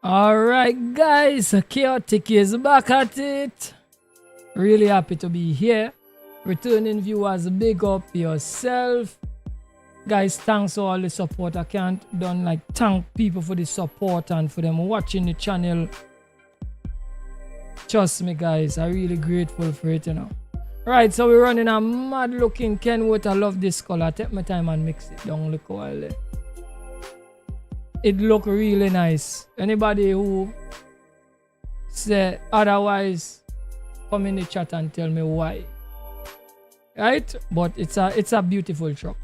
Alright guys, Chaotic is back at it. Really happy to be here. Returning viewers, big up yourself. Guys, thanks for all the support. I can't thank people for the support and for them watching the channel. Trust me guys, I'm really grateful for it, Right, so we're running a mad looking Kenworth. I love this color. Take my time and mix it down. Look while there. It look really nice. Anybody who say otherwise, come in the chat and tell me why. Right? But it's a beautiful truck.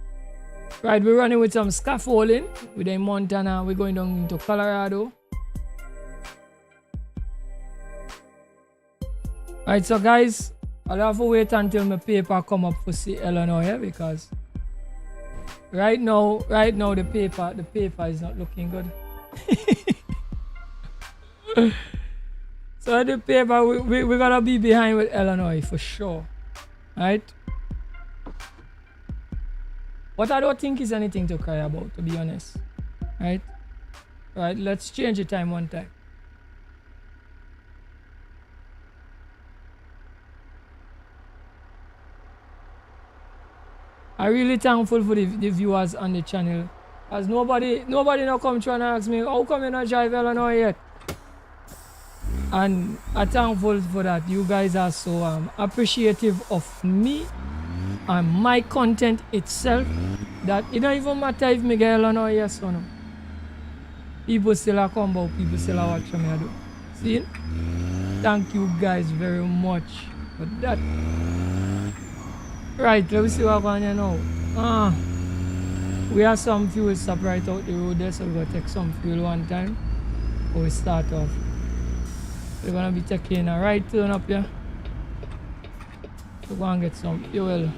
Right, we're running with some scaffolding with a Montana. We're going down into Colorado. Right, so guys, I'll have to wait until my paper come up for see Illinois, because right now the paper is not looking good. So the paper we're gonna be behind with Illinois for sure. Right? But I don't think it's anything to cry about, to be honest. Right? Right, let's change the time one time. I'm really thankful for the viewers on the channel. As nobody now come trying to ask me, how come you not drive Illinois yet? And I'm thankful for that. You guys are so appreciative of me and my content itself, that it don't even matter if me get Illinois yes or no. People still are come out, people still are watching me I do. See? Thank you guys very much for that. Right, let me see what going on now. We have some fuel stop right out the road there, so we're gonna take some fuel one time before we start off. We're gonna be taking a right turn up here. We're gonna get some fuel.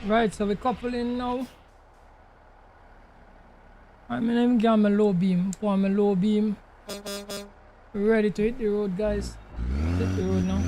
Right, so we couple in now. I'm gonna get my low beam. Put on my low beam. Ready to hit the road, guys. Hit the road now.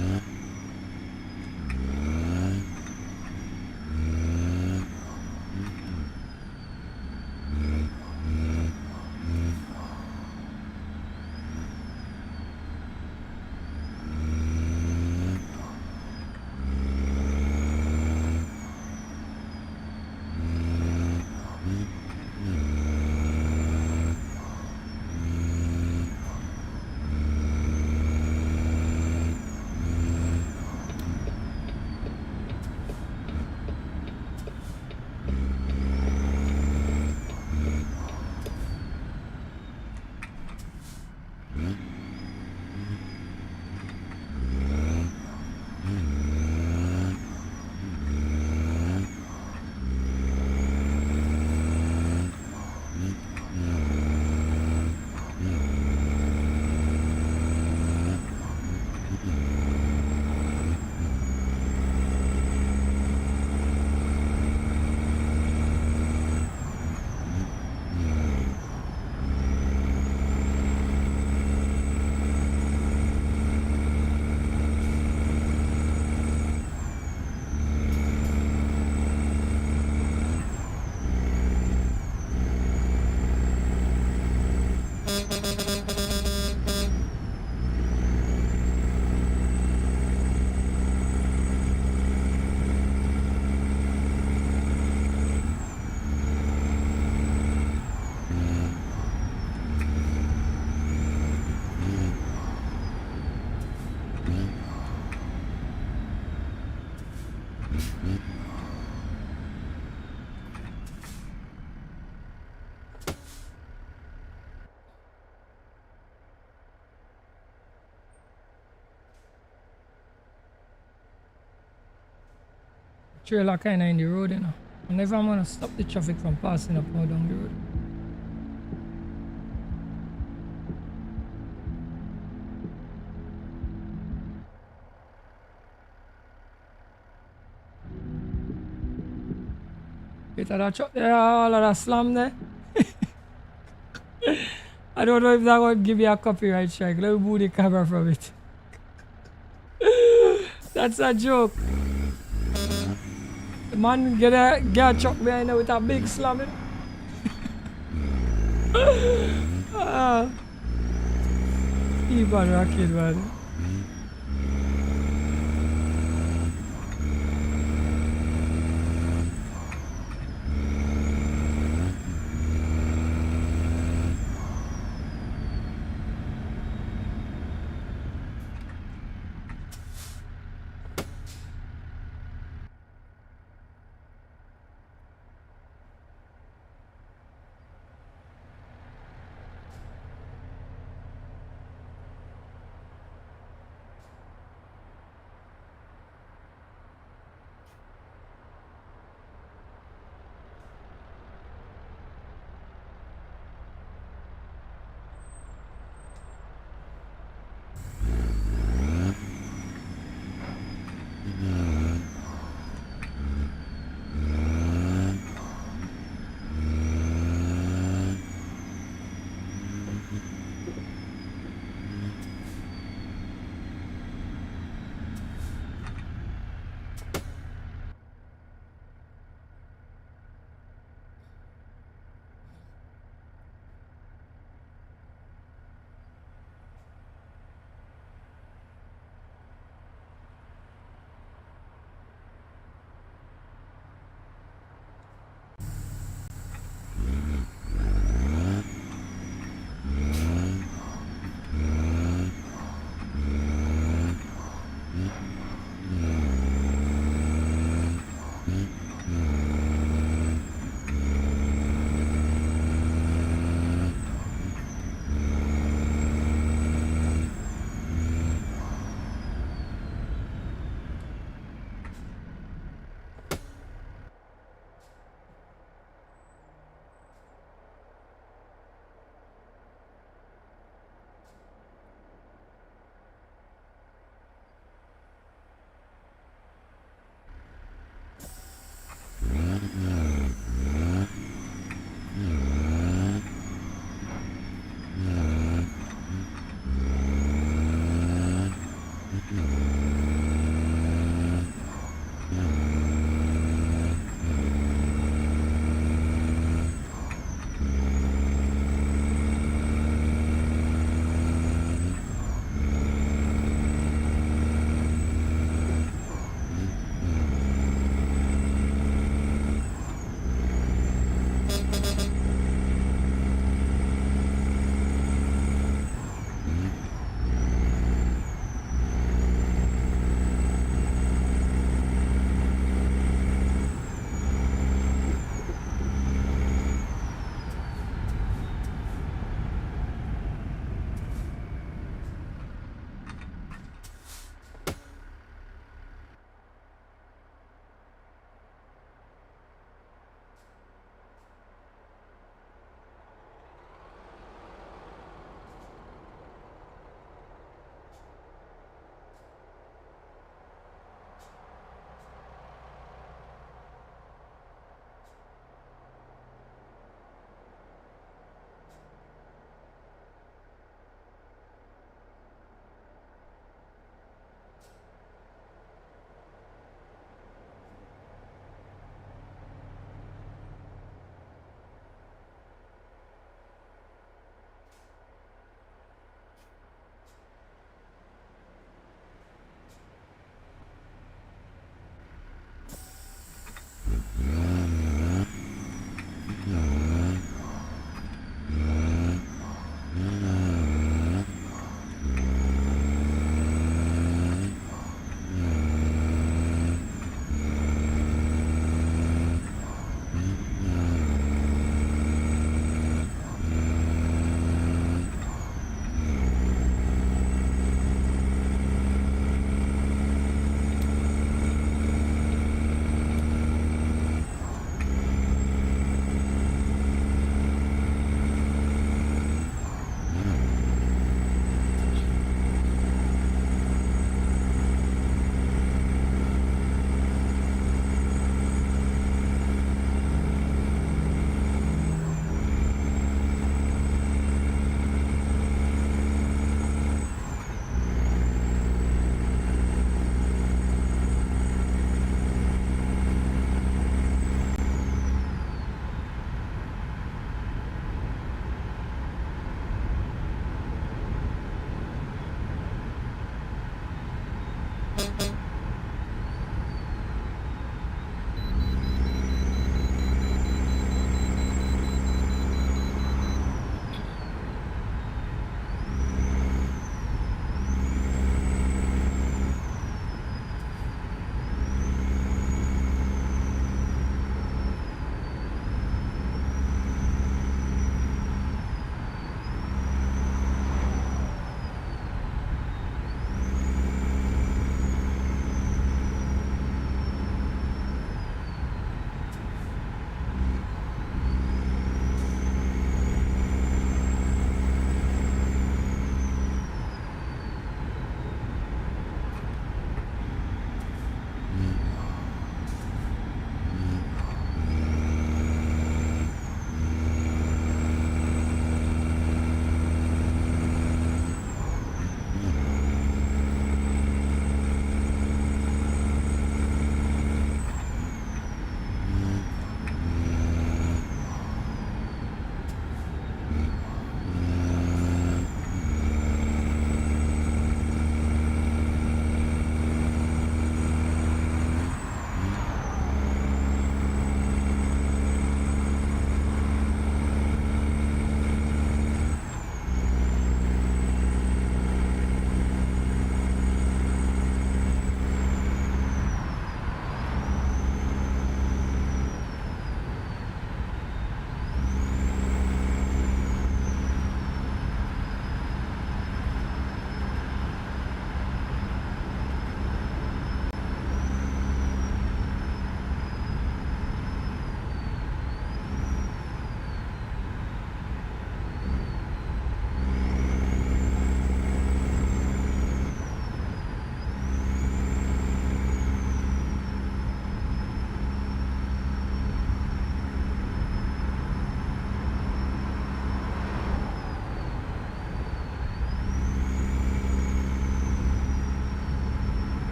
Trailer kinda in the road, you know. And if I'm gonna stop the traffic from passing up now down the road. Bit of that truck there, all of that slam there. I don't know if that would give you a copyright strike. Let me move the camera from it. That's a joke. The man get a truck behind there with a big slam. Keep on rocking, man.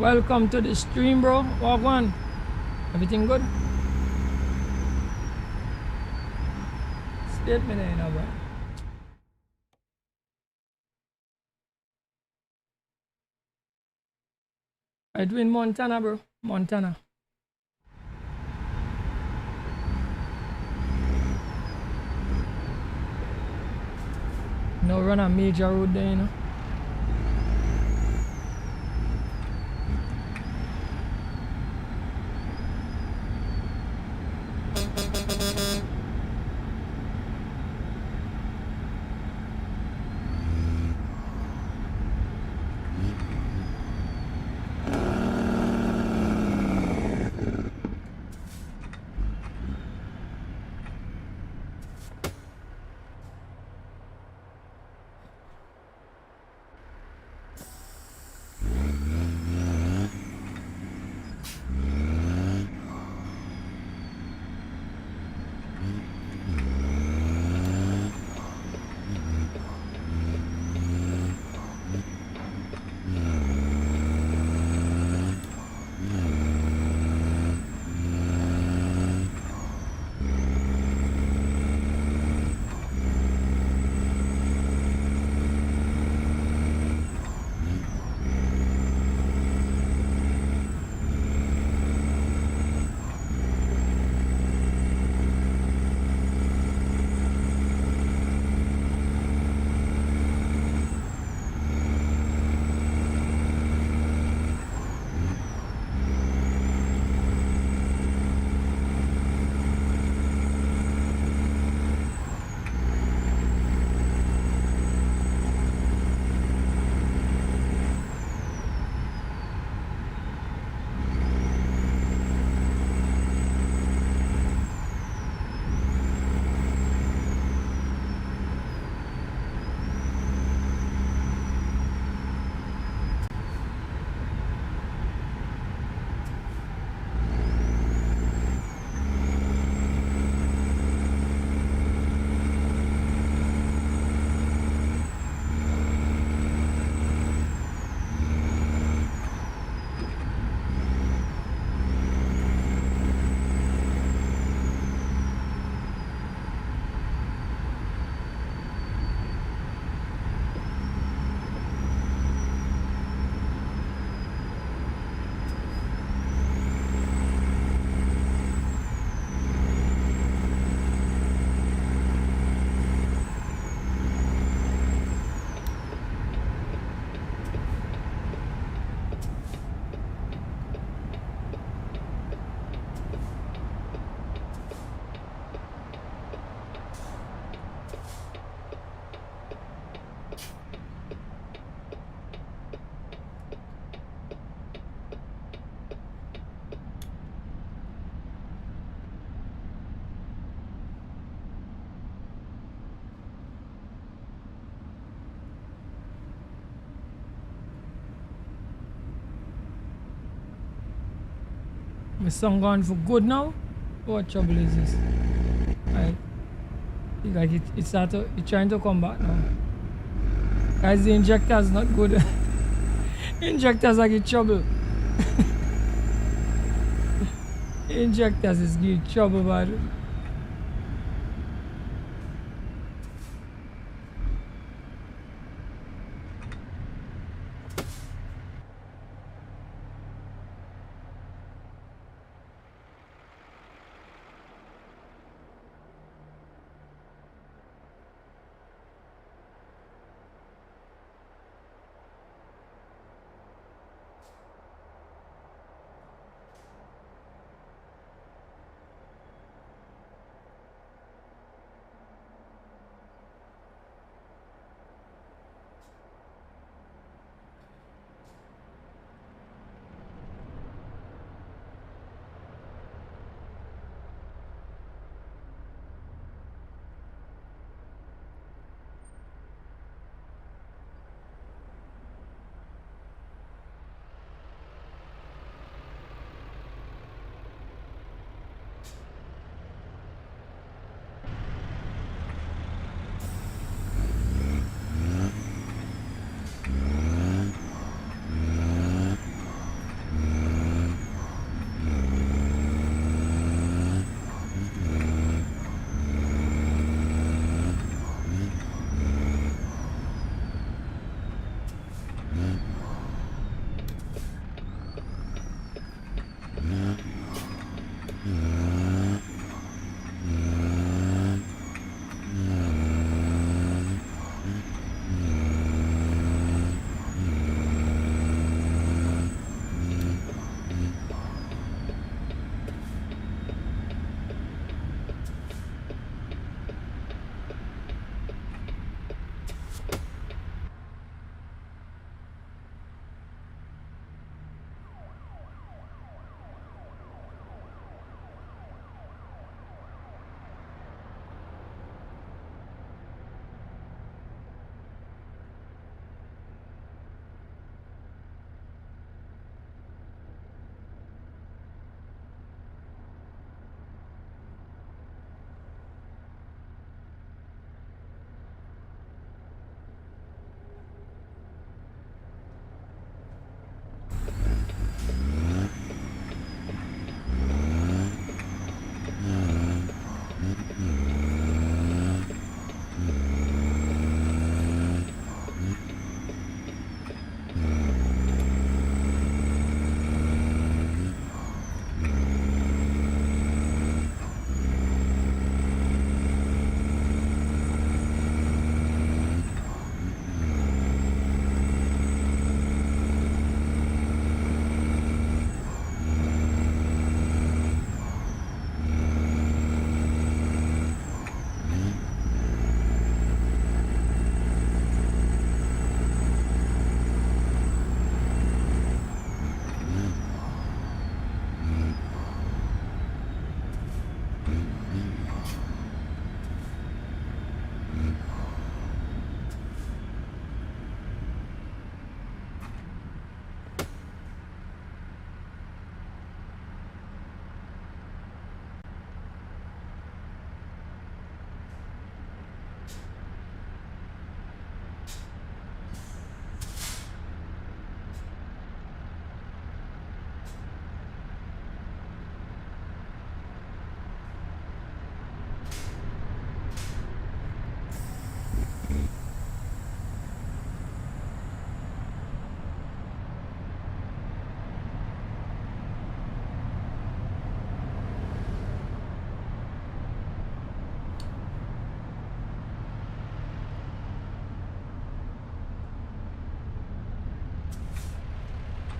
Welcome to the stream, bro. Walk on. Everything good? State me there now, bro. I do in Montana, bro. Montana. No run a major road there, you know. My song gone for good now? What trouble is this? Right. Like it's trying to come back now. Guys, the injector's not good. Injectors are get trouble. Injectors is getting trouble, man.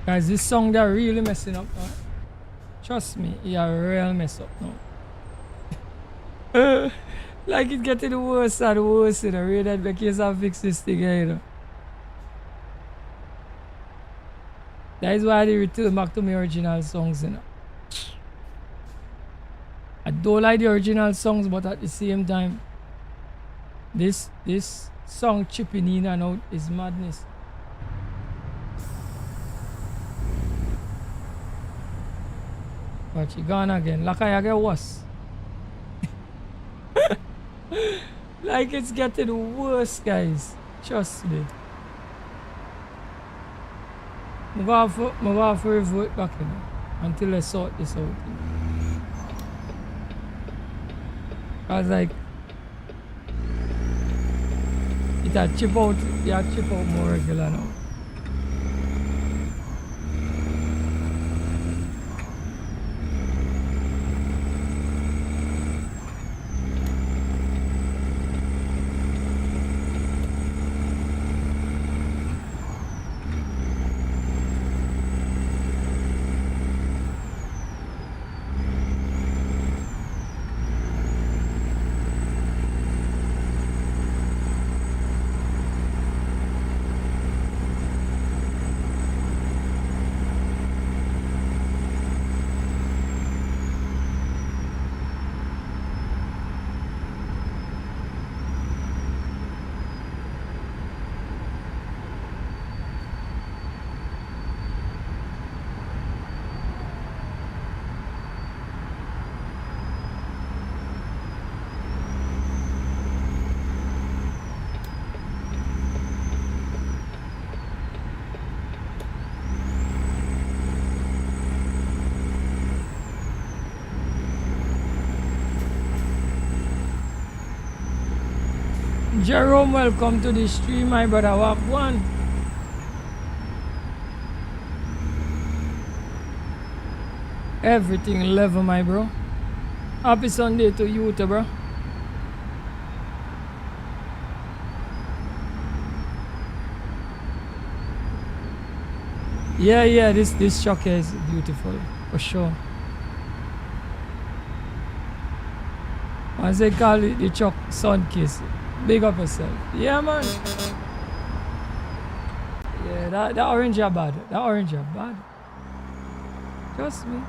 Guys, this song they're really messing up now. Trust me, you're real mess up now. Like it getting the worse and the worse, you know. Really, that because I fix this thing, you know. That is why they return back to my original songs, you know. I don't like the original songs, but at the same time, this song chipping in and out is madness. But she gone again. Like I get worse. Like it's getting worse, guys. Trust me. I'm going to revert back, you know, until I sort this out. You know. I was like, it had chip out more regular now. Jerome, welcome to the stream, my brother. Walk one. Everything level, my bro. Happy Sunday to you, too, bro. Yeah, this truck is beautiful, for sure. As they call it, the truck sun kiss. Big up yourself. Yeah, man. Yeah, that orange are bad. That orange are bad. Trust me.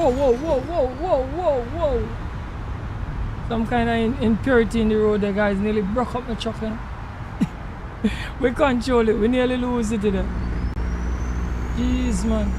Whoa, whoa, whoa, whoa, whoa, whoa, whoa. Some kind of impurity in the road there, guys. Nearly broke up my truck, you know? We control it. We nearly lose it today. Jeez, man.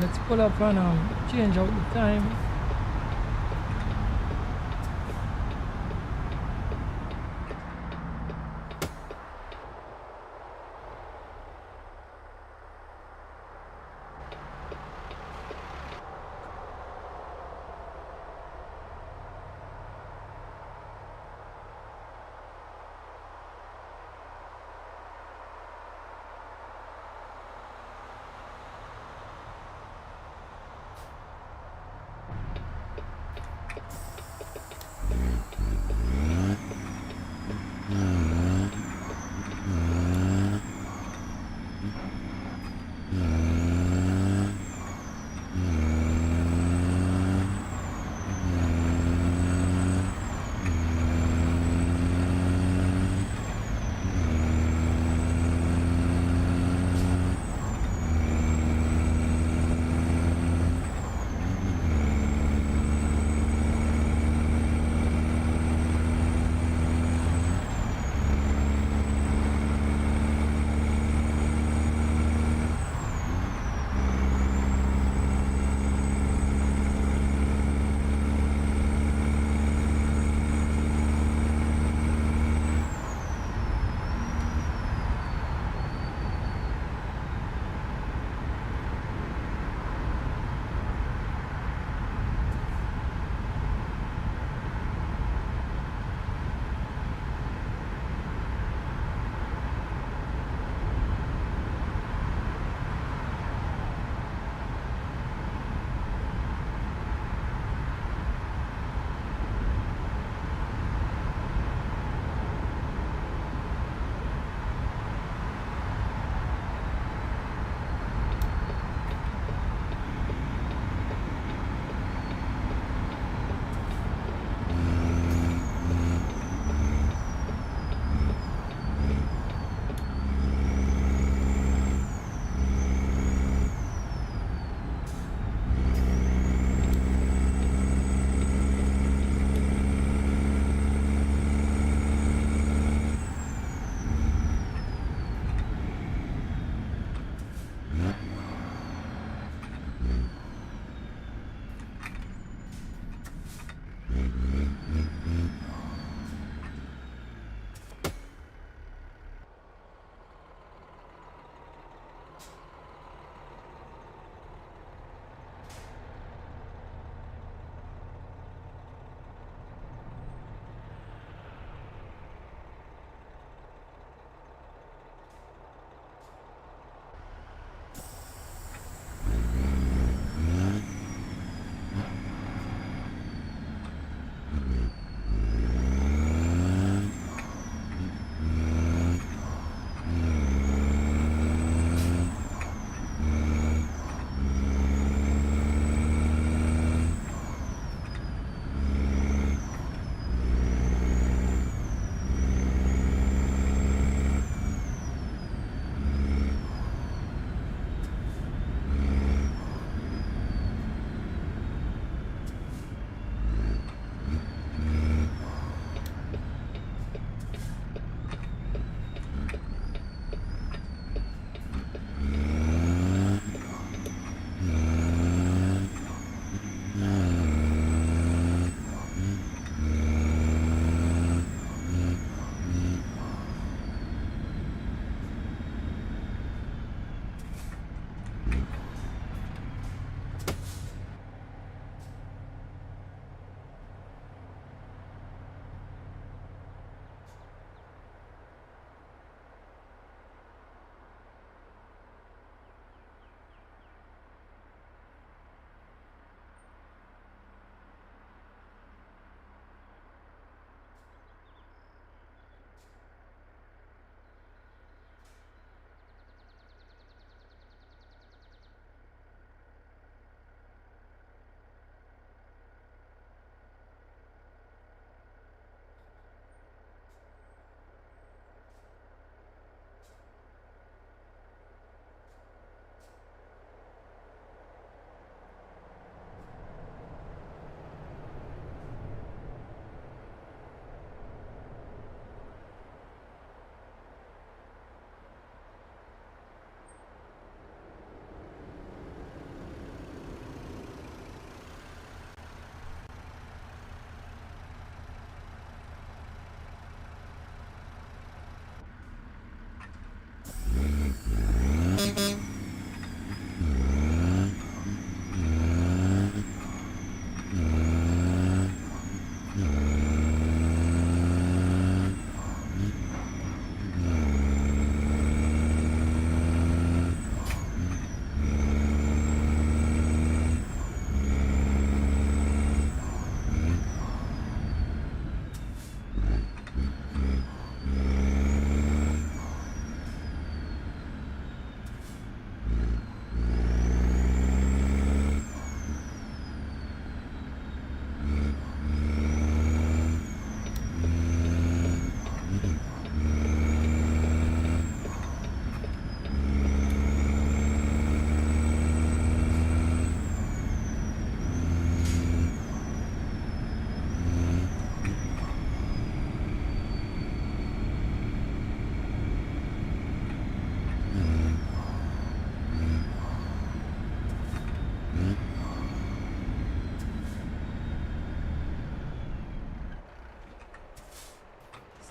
Let's pull up and change out the time.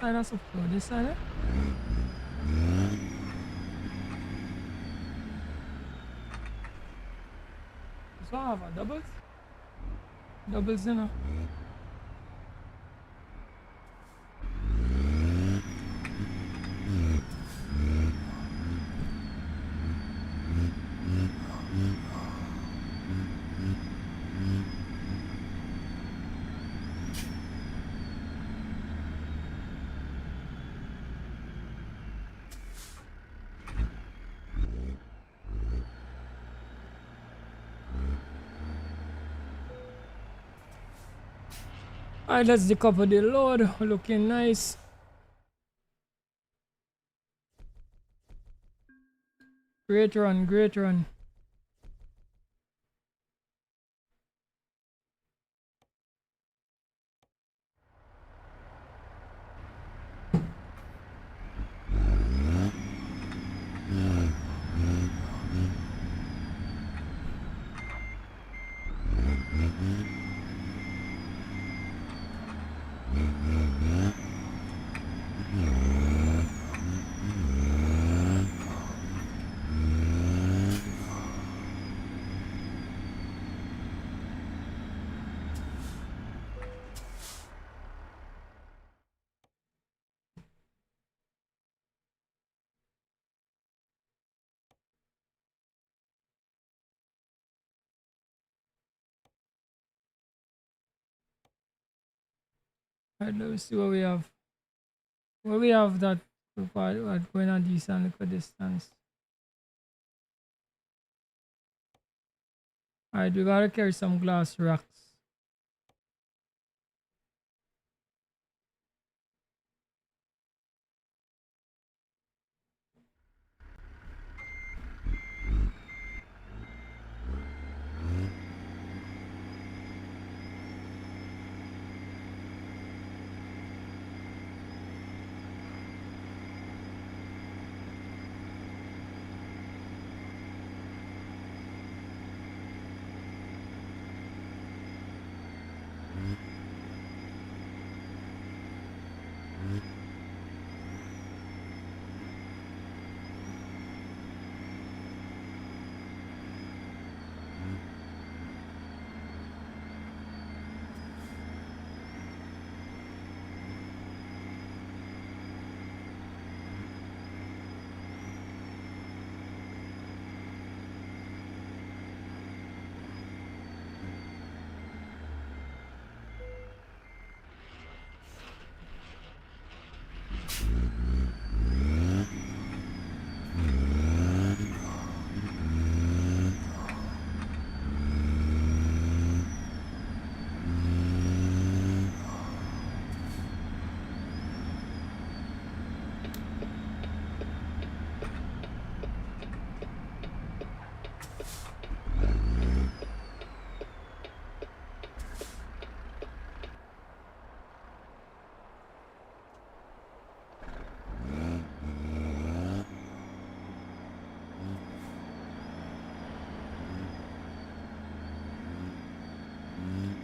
side or something? This side? This one have a doubles? Doubles, you know. Alright, let's decouple the load. Looking nice. Great run, great run. Alright, let's see what we have. What we have that going a decent little distance. Alright, we gotta carry some glass racks.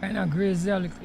Kinda crazy a little.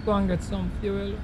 go and get some fuel.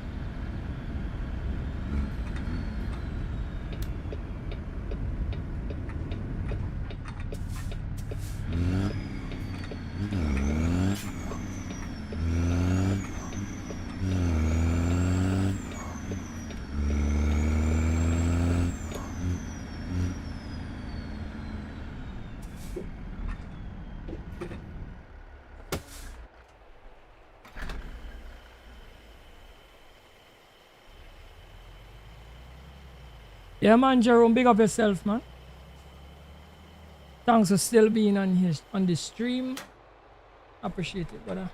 Yeah, man, Jerome, big up yourself, man. Thanks for still being on the stream. Appreciate it, brother.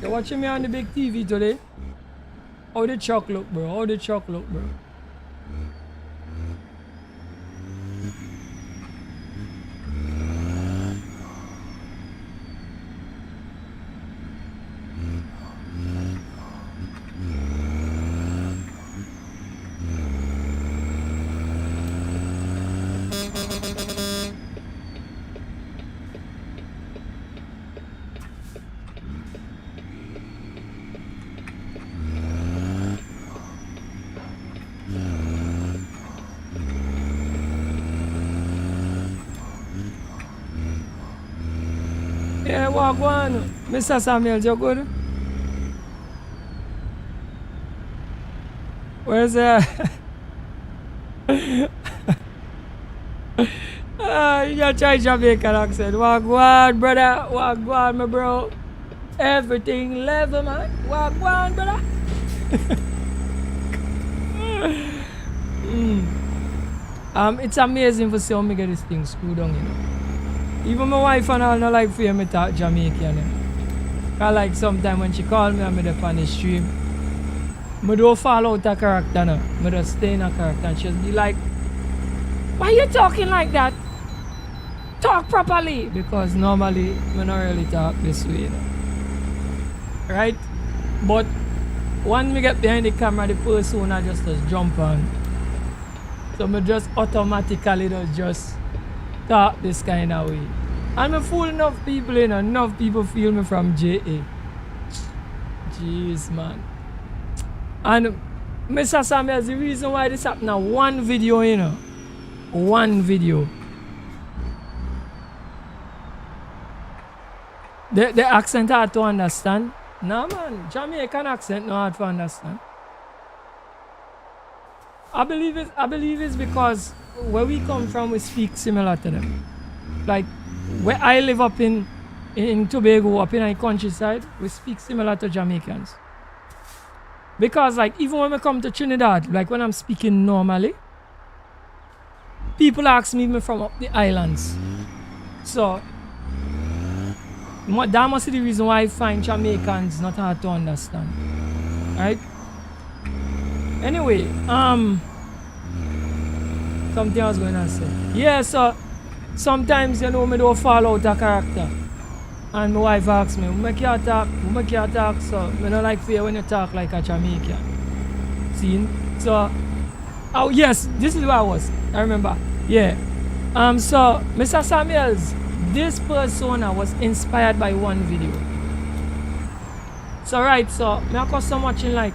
You're watching me on the big TV today? How the truck look, bro? How the truck look, bro? Yeah, walk on. Mr. Samuels, you good? Where's that? You gotta try Jamaican accent. Walk on, brother. Walk on, my bro. Everything level, man. Walk on, brother. It's amazing to see how me get this thing screwed on, you know. Even my wife and all not like for me talk Jamaican, you know. Cause like sometimes when she call me, I'm up on the stream. I don't fall out of character, no. I just stay in a character and she'll be like, why you talking like that? Talk properly. Because normally, I don't really talk this way, you know. Right? But when we get behind the camera, the person I just jump on. So I just automatically just talk this kind of way. And I fool enough people, you know. Enough people feel me from JA. Jeez, man. And Mr. Samuels, the reason why this happened now, one video, you know. One video. The accent hard to understand. No man, Jamaican accent not hard to understand. I believe it's because where we come from we speak similar to them. Like where I live up in Tobago, up in the countryside, we speak similar to Jamaicans. Because like even when we come to Trinidad, like when I'm speaking normally, people ask me from up the islands. So that must be the reason why I find Jamaicans not hard to understand. Right? Anyway, something I was going to say. Yeah, so sometimes you know me don't fall out of character. And my wife asks me, we make you talk, so I don't like fear when you talk like a Jamaican. See? So oh yes, this is where I was. I remember. Yeah. So Mr. Samuels, this persona was inspired by one video. So right, so me accustomed watching like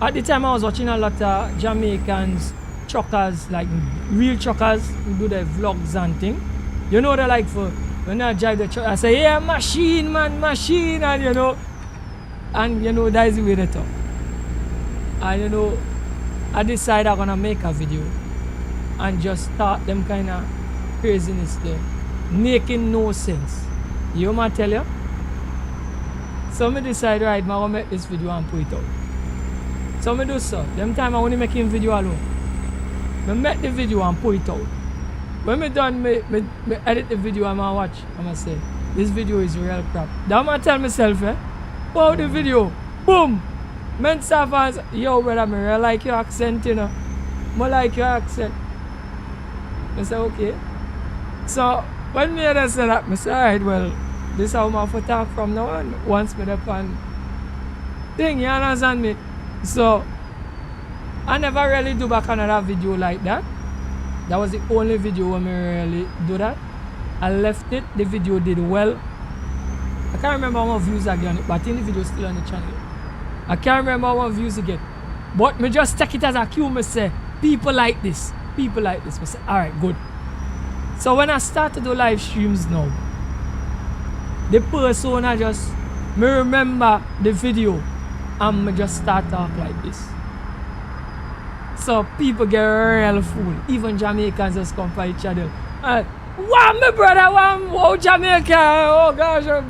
at the time I was watching a lot of Jamaicans, truckers, like real truckers who do their vlogs and thing. You know they like for when I drive the truck, I say, yeah, machine man, machine, and you know that is the way they talk. And you know, I decided I'm gonna make a video and just start them kind of craziness there, making no sense. You know what I tell you? So I decide, right, I'm gonna make this video and put it out. So I do so. Them time I only making video alone. I make the video and put it out. When I done, me edit the video and I watch, I'm gonna say, this video is real crap. Then I'm gonna tell myself, wow, the video, boom! Men fans, yo brother, I like your accent, you know. I like your accent. I say, okay. So when me say that, I say, alright, well, this is how I'm going to talk from now on. Once me up on thing, you understand me? So I never really do back another video like that. That was the only video where I really do that. I left it, the video did well. I can't remember how many views I get on it, but I think the video is still on the channel. I can't remember how many views I get. But me just take it as a cue, me say, people like this. People like this. Me say, alright, good. So when I start to do live streams now, the persona just, me remember the video and me just start talk like this. So people get real fool. Even Jamaicans just come for each other. Wow, my brother, wow, Jamaica. Oh gosh, my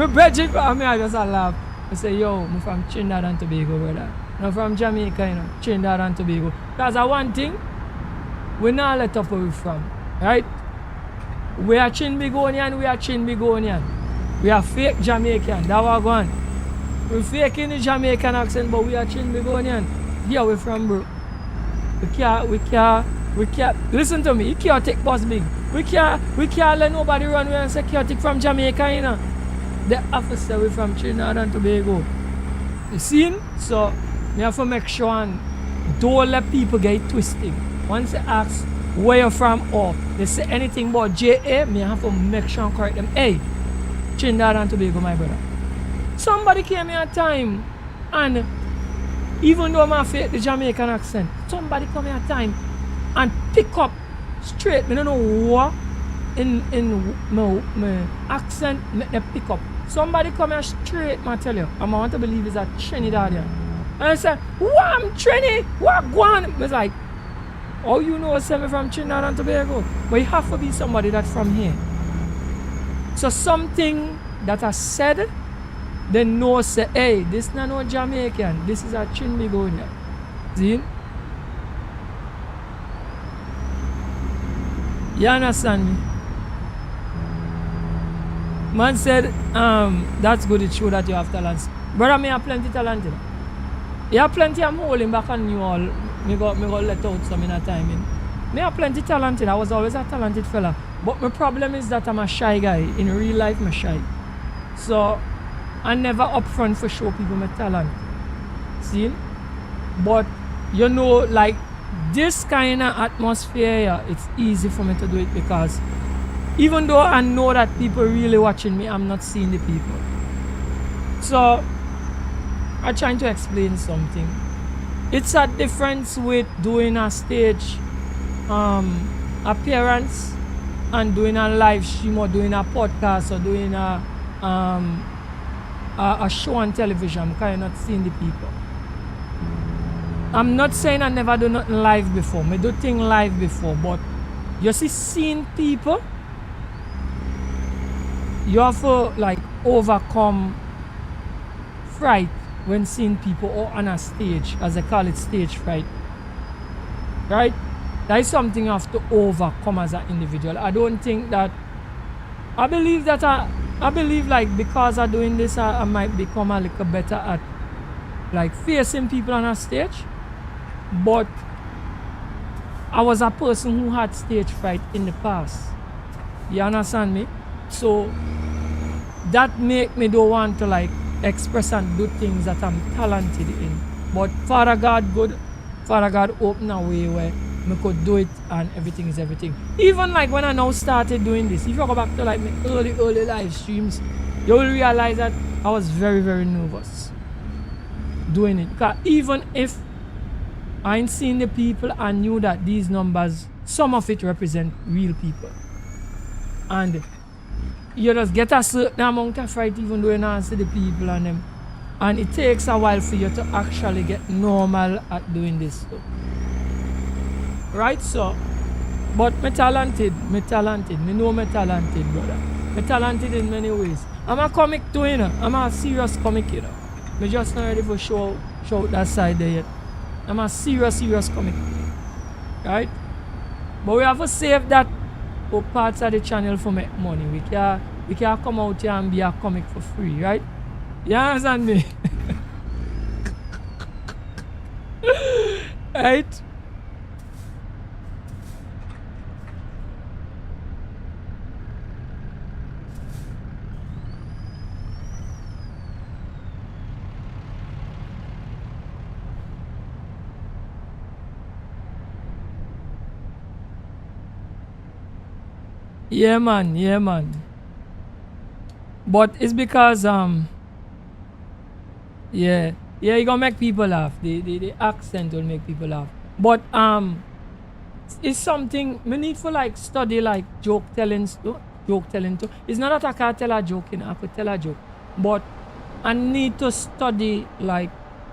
brother for me, I just laugh. I say, yo, I'm from Trinidad and Tobago, brother. I'm from Jamaica, you know, Trinidad and Tobago. Because one thing, we not let up where we from, right? We are Trinbagonian, we are Trinbagonian. We are fake Jamaican, that was one. We're faking the Jamaican accent, but we are Trinbagonian. Yeah, we're from, bro. We can't, listen to me, you can't take bus big. We can't let nobody run away and say can't take from Jamaica, you know. The officer we from Trinidad and Tobago. You see? So, we have to make sure and don't let people get it twisted. Once they ask where you're from or they say anything about JA, me have to make sure and correct them. Hey, Trinidad and Tobago, my brother. Somebody came here a time and even though I fake the Jamaican accent, somebody come here a time and pick up straight. I don't know what in my accent make them pick up. Somebody come here straight, I tell you. I want to believe it's a Trinidadian. And I say, what I'm Trini? What Guan? It's like, oh, you know, send me from Trinidad and Tobago. But you have to be somebody that's from here. So something that I said, they know say, hey, this is not no Jamaican, this is a Trinbagonian. See? You understand me? Man said, that's good, it shows that you have talents. Brother, me have plenty talent. You have plenty, I'm holding back on you all. Me go let out some in a time. Me have plenty talented. I was always a talented fella. But my problem is that I'm a shy guy. In real life, I'm shy. So, I never upfront for show people my talent. See? But, you know, like, this kind of atmosphere, yeah, it's easy for me to do it because even though I know that people really watching me, I'm not seeing the people. So, I'm trying to explain something. It's a difference with doing a stage appearance and doing a live stream or doing a podcast or doing a show on television because you're not seeing the people. I'm not saying I never do nothing live before. I do things live before, but you see seeing people, you have to like overcome fright when seeing people or on a stage, as they call it, stage fright. Right? That is something you have to overcome as an individual. I don't think that, I believe like because of doing this, I might become a little better at like facing people on a stage. But I was a person who had stage fright in the past. You understand me? So that make me don't want to like express and do things that I'm talented in. But Father God good. Father God open a way where I could do it and everything is everything. Even like when I now started doing this, if you go back to like my early live streams, you will realize that I was very, very nervous doing it. Because even if I ain't seen the people, I knew that these numbers, some of it represent real people. And you just get a certain amount of fright even though you not see the people and them. And it takes a while for you to actually get normal at doing this stuff. Right? So, but me talented, me know me talented, brother. Me talented in many ways. I'm a comic too, you know. I'm a serious comic, you know. Me just not ready for show that side there yet. I'm a serious comic. Right? But we have to save that for parts of the channel for make money. We can come out here and be a comic for free, right? You understand me? Right? Yeah, man. Yeah, man. But it's because yeah, yeah, you gonna make people laugh. The accent will make people laugh. But it's something we need for like study like joke telling too. Joke telling too. It's not that I can't tell a joke, you know, I could tell a joke. But I need to study like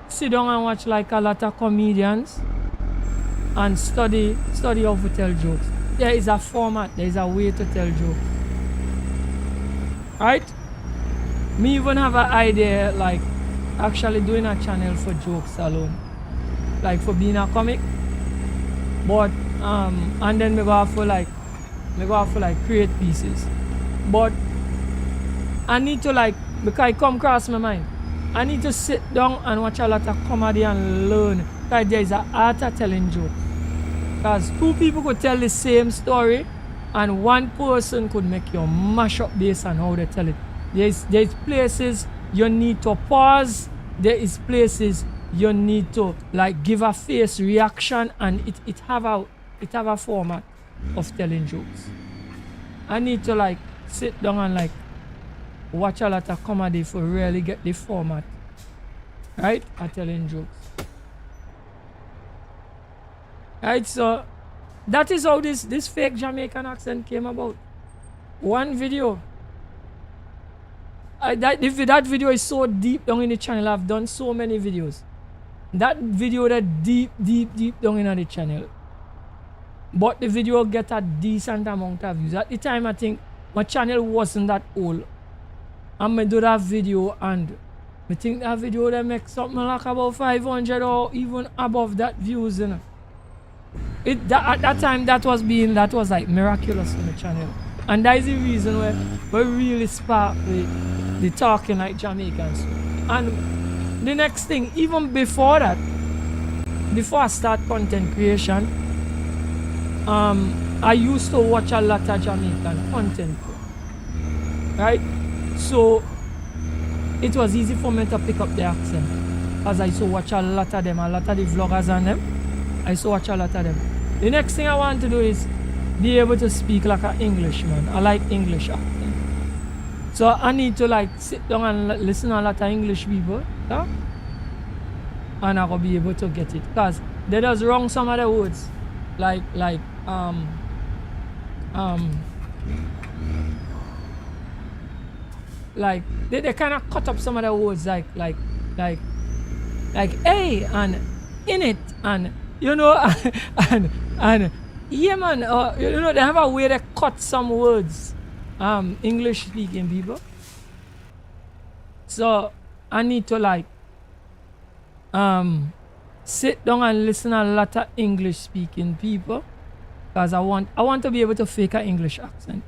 sit down and watch like a lot of comedians and study how to tell jokes. There is a format, there is a way to tell jokes. Right? Me even have an idea like actually doing a channel for jokes alone. Like for being a comic. But and then me go have to like create pieces. But I need to like because it come across my mind. I need to sit down and watch a lot of comedy and learn. Because there is an art of telling jokes. Because two people could tell the same story and one person could make you mash up based on how they tell it. There's places you need to pause. There is places you need to like give a face reaction, and it have a format of telling jokes. I need to like sit down and like watch a lot of comedy for really get the format. Right? Of telling jokes. Right, so that is how this fake Jamaican accent came about. One video. That video is so deep down in the channel. I've done so many videos. That video that deep down in the channel. But the video get a decent amount of views. At the time I think my channel wasn't that old. And I do that video and I think that video they make something like about 500 or even above that views, you know. At that time that was like miraculous on the channel. And that is the reason where we really spark the talking like Jamaicans. And the next thing, even before that, before I start content creation, I used to watch a lot of Jamaican content. Right? So it was easy for me to pick up the accent. As I used to watch a lot of them, a lot of the vloggers and them. I used to watch a lot of them. The next thing I want to do is be able to speak like an Englishman. I like English accent. So I need to like sit down and listen to a lot of English people. Yeah? And I will be able to get it. Because they just wrong some of the words. Like they kind of cut up some of the words like hey and in it and you know and yeah man, you know they have a way to cut some words, English speaking people. So I need to like sit down and listen to a lot of English speaking people because I want to be able to fake an English accent.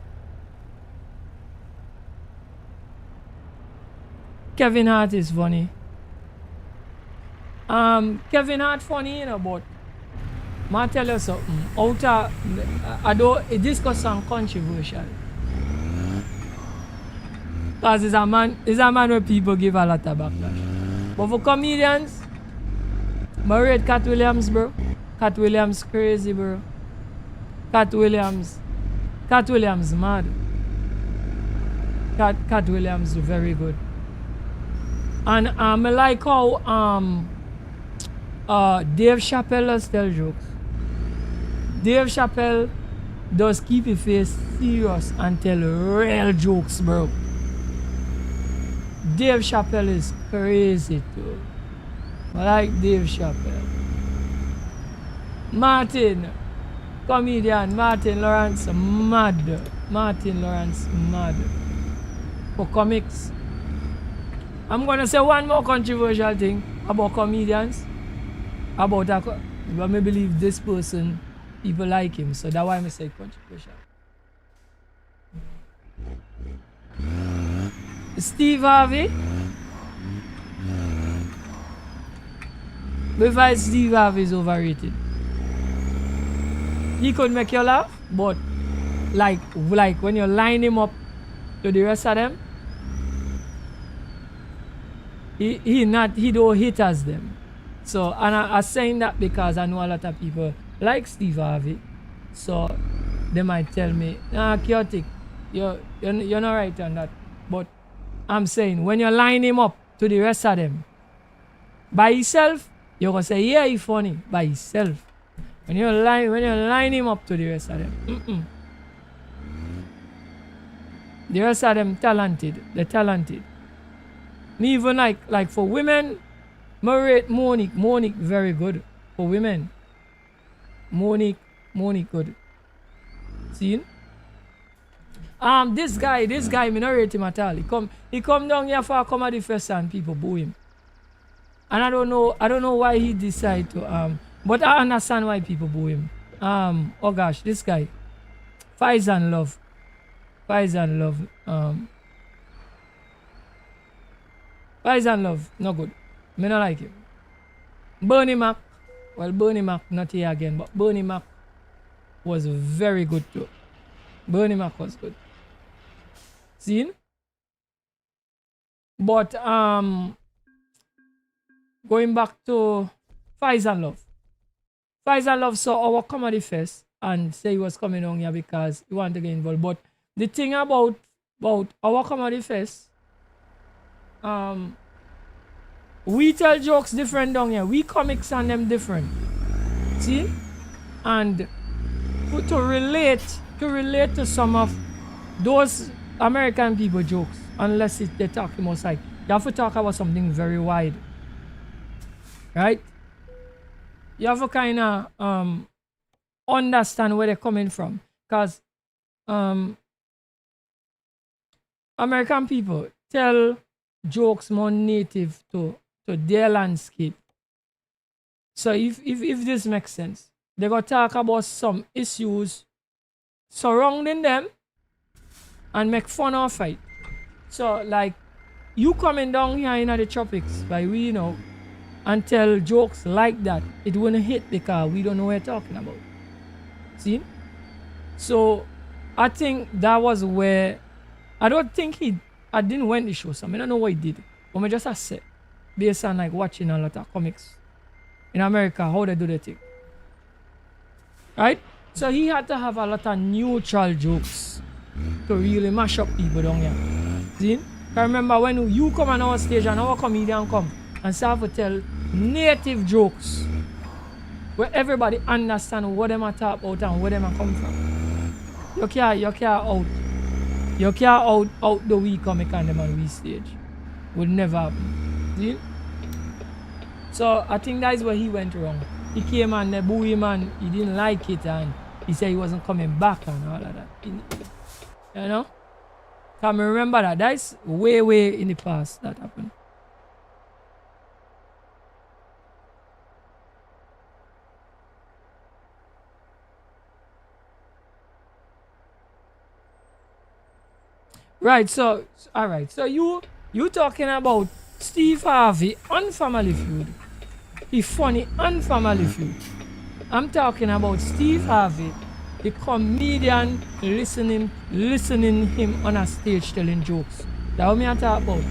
Kevin Hart is funny. Kevin Hart funny, you know, but I tell you something. I don't discuss some controversial. Because it's a man where people give a lot of backlash. But for comedians, I rate Cat Williams, bro. Cat Williams crazy, bro. Cat Williams mad. Cat Williams very good. And I like how Dave Chappelle does tell jokes. Dave Chappelle does keep his face serious and tell real jokes, bro. Dave Chappelle is crazy too. I like Dave Chappelle. Comedian Martin Lawrence mad. For comics. I'm gonna say one more controversial thing about comedians. But me believe this person, people like him, so that's why I say controversial. Steve Harvey. Before Steve Harvey is overrated. He could make you laugh, but like when you line him up to the rest of them, he don't hit as them. So and I'm saying that because I know a lot of people like Steve Harvey. So they might tell me, nah, chaotic, you're not right on that. But I'm saying, when you line him up to the rest of them, by himself, you're gonna say, yeah, he's funny, by himself. When you line him up to the rest of them, the rest of them talented, they're talented. Me even like for women, I rate Monique very good. For women, Monique good. See? This guy, me not rate him at all. He come down here for a comedy fest and people boo him. And I don't know why he decide to but I understand why people boo him. Oh gosh, this guy, Fires and Love, Fires and Love, no good. Me not like him. Bernie Mac, well, Bernie Mac not here again, but Bernie Mac was very good too. Bernie Mac was good. See? But going back to Fires and Love. Fires and Love saw our comedy fest and say he was coming on here because he wanted to get involved. But the thing about our comedy fest, we tell jokes different down here. We comics and them different. See? And to relate to some of those American people jokes, unless they're talking about like, you have to talk about something very wide. Right? You have to kind of understand where they're coming from. Because American people tell jokes more native to their landscape. So if this makes sense, they go talk about some issues surrounding them and make fun of it. So like you coming down here in the tropics, like we know, and tell jokes like that, it wouldn't hit because we don't know what you're talking about. See? So I think that was where I didn't win the show, so I don't know what he did. But I just said, based on like watching a lot of comics in America, how they do their thing. Right? So he had to have a lot of neutral jokes to really mash up people down here. See? I remember when you come on our stage and our comedian come and start to tell native jokes where everybody understand what them are talk about and where them are come from. You can't out the we comic and them on we stage. Would never happen. See? So I think that is where he went wrong. He came and they boo him and he didn't like it and he said he wasn't coming back and all of that. You know? Can I remember that? That's way in the past that happened. Right, so alright. So you talking about Steve Harvey on Family Feud. He funny on Family Feud. I'm talking about Steve Harvey, the comedian listening him on a stage telling jokes. That's what I talk about.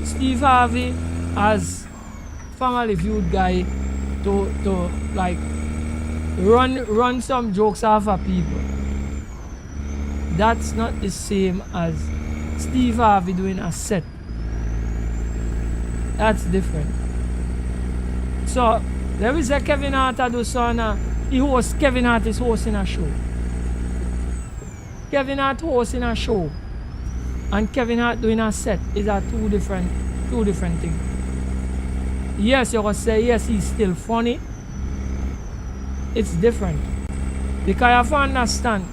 Steve Harvey as Family Feud guy to like run some jokes off of people. That's not the same as Steve Harvey doing a set. That's different. So there is a Kevin Hart do so he hosts Kevin Hart is hosting a show. Kevin Hart hosting a show and Kevin Hart doing a set is a two different things. Yes, you can say yes, he's still funny. It's different. Because you have to understand,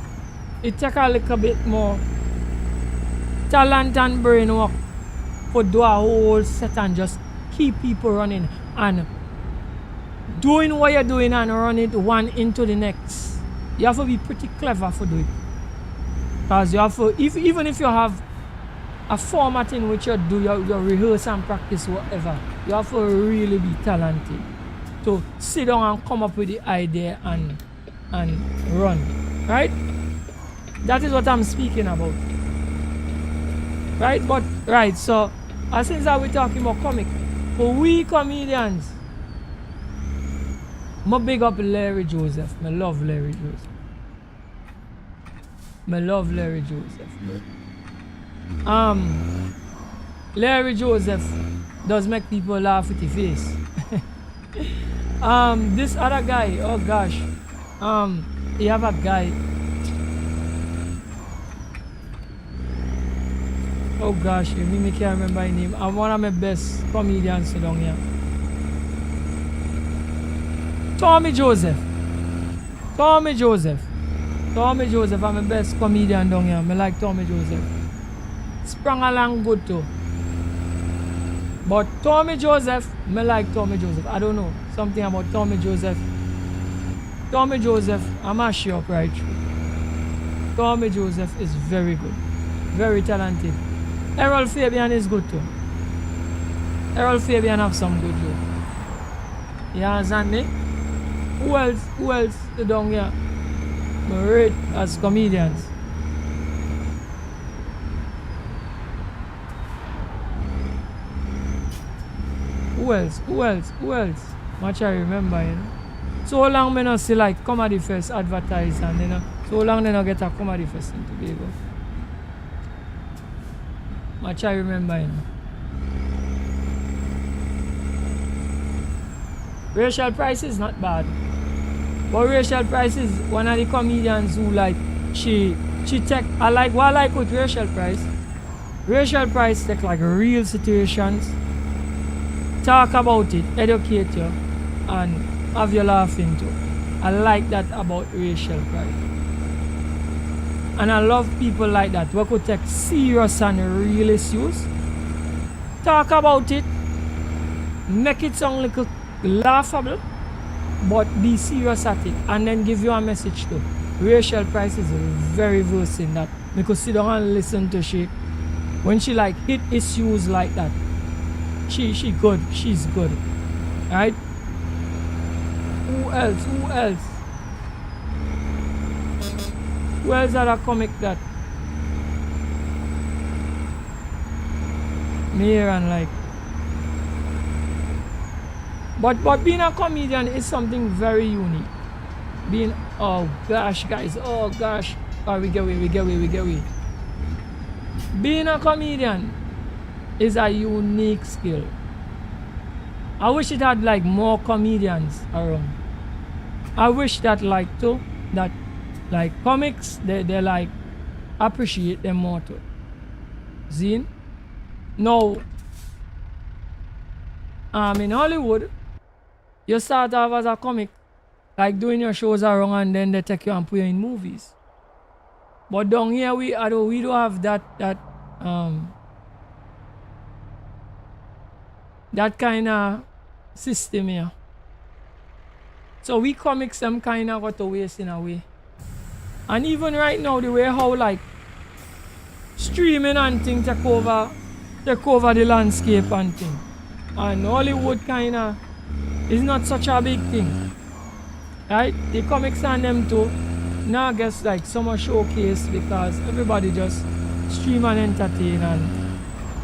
it takes a little bit more talent and brain work for do a whole set and just keep people running and doing what you're doing and run it one into the next. You have to be pretty clever for doing it. Because you have to, even if you have a format in which you do your rehearse and practice whatever, you have to really be talented to sit down and come up with the idea and run. Right? That is what I'm speaking about. Right? So since we're talking about comic, for we comedians, I big up Larry Joseph. I love Larry Joseph. Me love Larry Joseph. Larry Joseph does make people laugh with his face. This other guy, oh gosh, you have a guy. Oh gosh, you me can't remember his name. I'm one of my best comedians down here. Tommy Joseph. Tommy Joseph. Tommy Joseph, I'm the best comedian down here. I like Tommy Joseph. Sprung along good too. But Tommy Joseph, I like Tommy Joseph. I don't know. Something about Tommy Joseph. Tommy Joseph, I'm a sure up right through. Tommy Joseph is very good. Very talented. Errol Fabian is good too. Errol Fabian have some good jokes. You understand me? Who else down here? I rate as comedians. Who else? Much I remember, you know. So long I not see like Comedy Fest advertised and you know, so long they not get a Comedy Fest in Tobago. Much I remember, you know. Rachel Price is not bad. But Rachel Price is one of the comedians who like she take I like with Rachel Price. Rachel Price take like real situations, talk about it, educate you, and have you laughing too. I like that about Rachel Price. And I love people like that who could take serious and real issues, talk about it, make it sound like laughable, but be serious at it, and then give you a message too. Rachel Price is very versed in that. Because sit down and listen to she when she like hit issues like that. She's good. Right? Who else? Who else had a comic that me here and like? But being a comedian is something very unique. Oh gosh, guys, oh gosh. Oh, we get away. Being a comedian is a unique skill. I wish it had like more comedians around. I wish that like too, that like comics, they like appreciate them more too. See? Now, in Hollywood, you start off as a comic, like doing your shows around, and then they take you and put you in movies. But down here we don't have that kind of system here. So we comics them kind of got to waste in a way. And even right now, the way how like streaming and things take over the landscape and thing. And Hollywood kind of is not such a big thing. Right? The comics and them too now gets like summer showcase because everybody just stream and entertain, and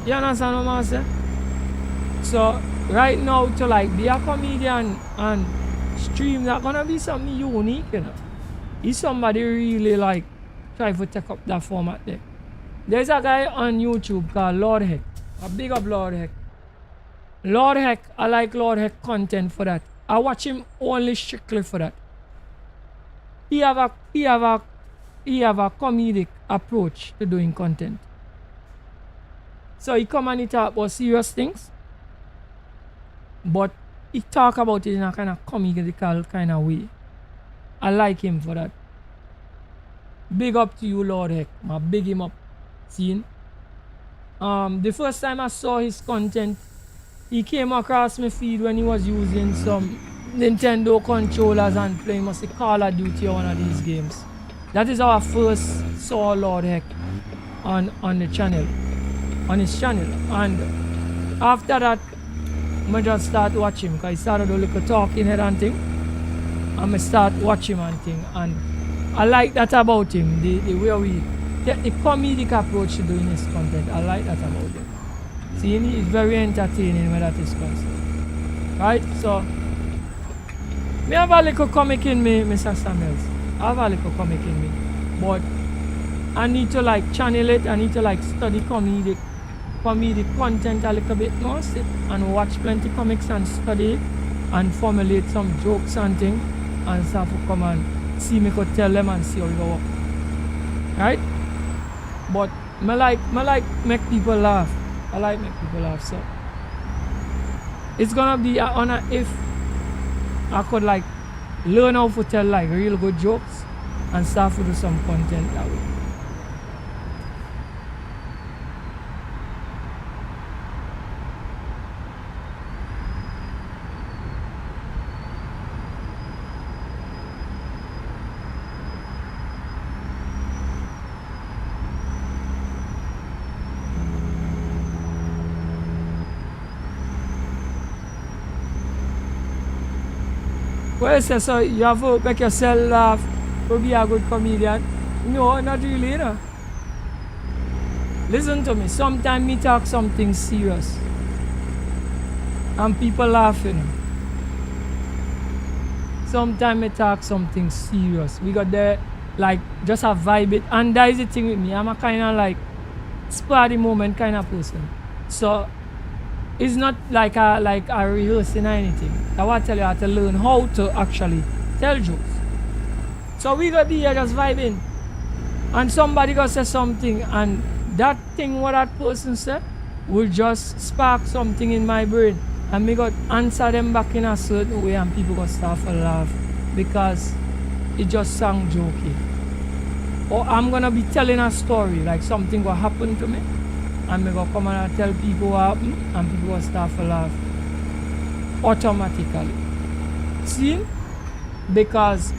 you understand what I'm saying? So right now to like be a comedian and stream, that gonna be something unique, you know. If somebody really like try to take up that format there. There's a guy on YouTube called Lord Heck. A big up Lord Heck. Lord Heck, I like Lord Heck content for that. I watch him only strictly for that. He have a comedic approach to doing content. So he come and he talk about serious things, but he talk about it in a kind of comical kind of way. I like him for that. Big up to you, Lord Heck. I big him up. See? The first time I saw his content, he came across my feed when he was using some Nintendo controllers and playing must Call of Duty or one of these games. That is how I first saw Lord Heck on the channel, on his channel. And after that, I just start watching because I started a little talking head and thing. And I start watching and thing. And I like that about him, the way we take the comedic approach to doing his content. I like that about him. See, he's very entertaining when that is concerned. Right? So, me have a little comic in me, Mr. Samuels. I have a little comic in me. But I need to like channel it. I need to like study comedic content a little bit more, sit and watch plenty comics and study it and formulate some jokes and things and stuff to come and see me could tell them and see how it go up. Right? But I like make people laugh. I like make people laugh, so it's gonna be an honor if I could like learn how to tell like real good jokes and start to do some content that way. Well, so you have to make yourself laugh to be a good comedian. No, not really, you know. Listen to me, sometimes me talk something serious and people laughing. Sometimes me talk something serious. We got there like just a vibe it, and that is the thing with me. I'm a kind of like spur the moment kind of person. So it's not like a rehearsing or anything. I want to tell you how to learn how to actually tell jokes. So we got be here just vibing, and somebody gonna say something, and that thing what that person said will just spark something in my brain, and me got answer them back in a certain way, and people gonna start to laugh because it just sound jokey. Or I'm gonna be telling a story like something gonna happen to me, and me gonna come and tell people what happened, and people gonna start to laugh automatically. See? Because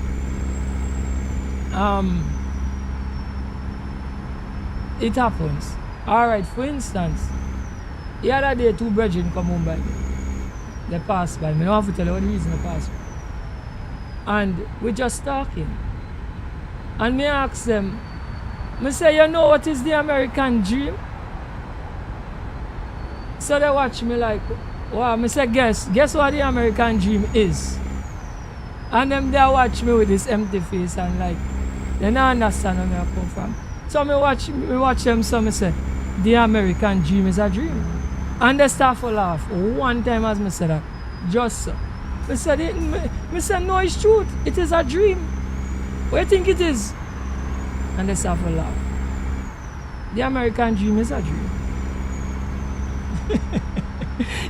it happens. Alright, for instance, the other day two brethren come home by me. They passed by me. I don't have to tell you what the reason they passed by. And we're just talking. And me ask them, me say, you know what is the American dream? So they watch me like, wow, me say, guess what the American dream is? And them they watch me with this empty face and like, they don't understand where I come from. So me watch them, so me say, the American dream is a dream. And they start to laugh. One time as me said that, just so. Me said, no, it's truth. It is a dream. What do you think it is? And they start to laugh. The American dream is a dream.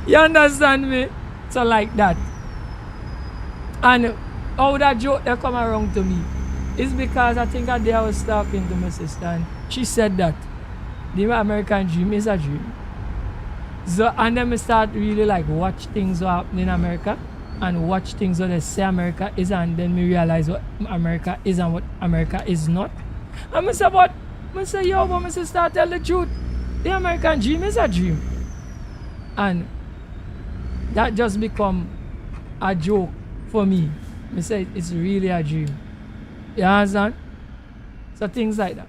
You understand me? So like that. And how that joke they come around to me is because I think that day I was talking to my sister and she said that the American dream is a dream. So and then I start really like watch things what happen in America and watch things what they say America is, and then me realize what America is and what America is not. And I say, but I say, yo, but I say start tell the truth. The American dream is a dream. And that just become a joke for me. I say it's really a dream. You understand? So things like that.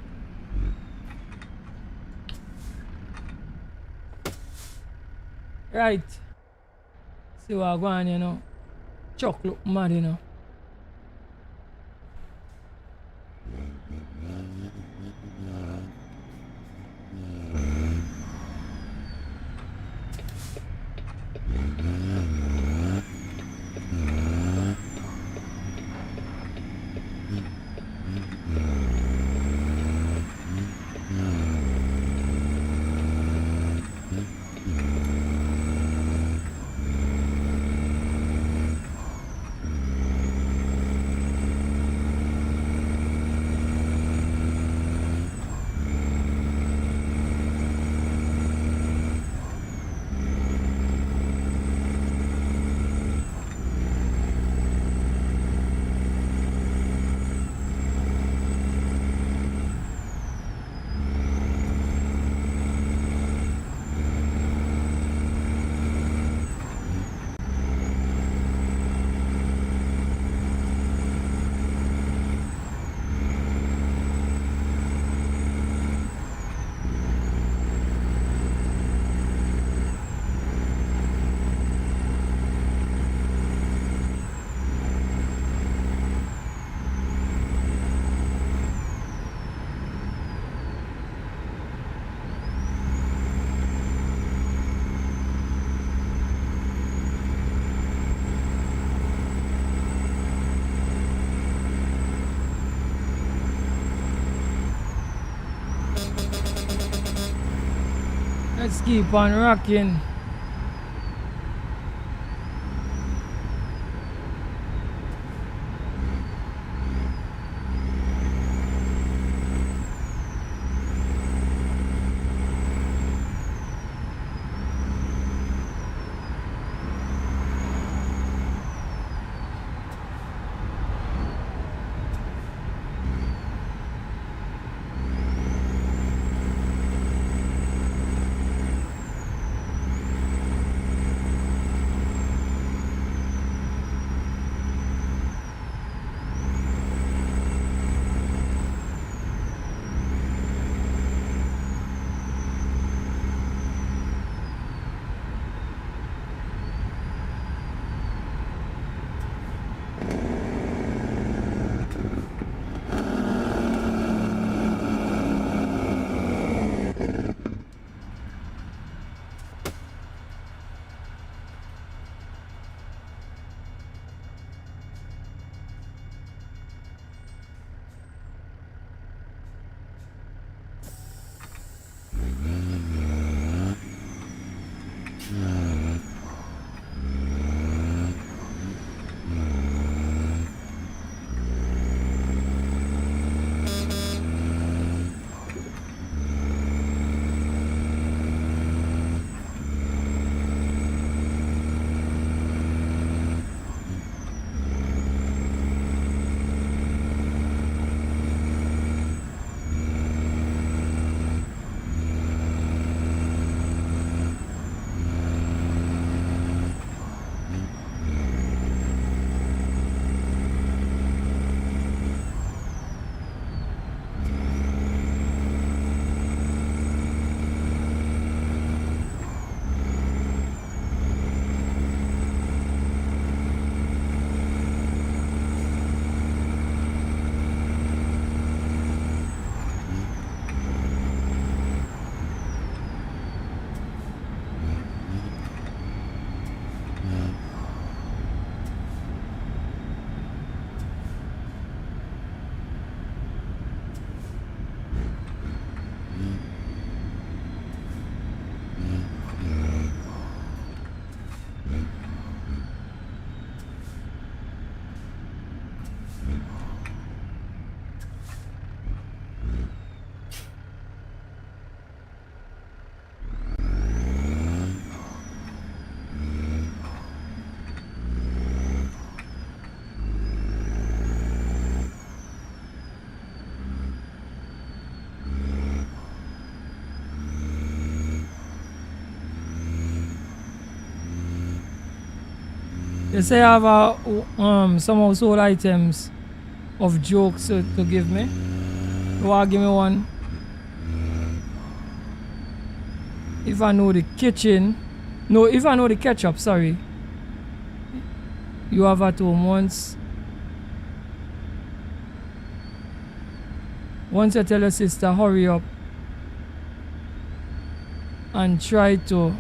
Right. See what I go on, you know. Chuck look mad, you know. Let's keep on rocking. You say I have some household items of jokes to give me. You want to give me one? If I know the kitchen, no, if I know the ketchup, sorry. You have at home once. Once you tell your sister, hurry up and try to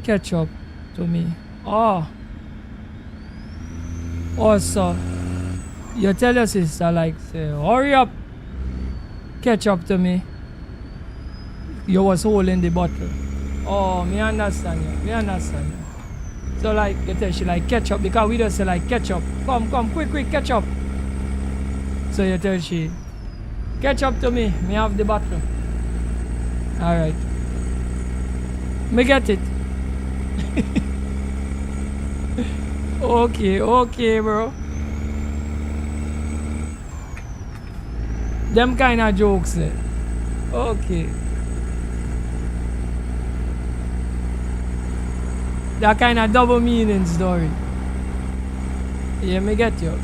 catch up to me. Also, you tell your sister, like, say, hurry up, catch up to me. You was holding the bottle. Oh, me understand you. Me understand you. So, like, you tell she, like, catch up, because we just say, like, catch up. Come, quick, catch up. So you tell she, catch up to me. Me have the bottle. Alright. Me get it. Okay, bro. Them kind of jokes. Okay. That kind of double meaning story. Yeah, me get you.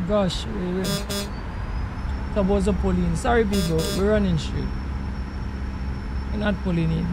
Oh gosh, we're supposed to pull in. Sorry people, we're running straight. We're not pulling in.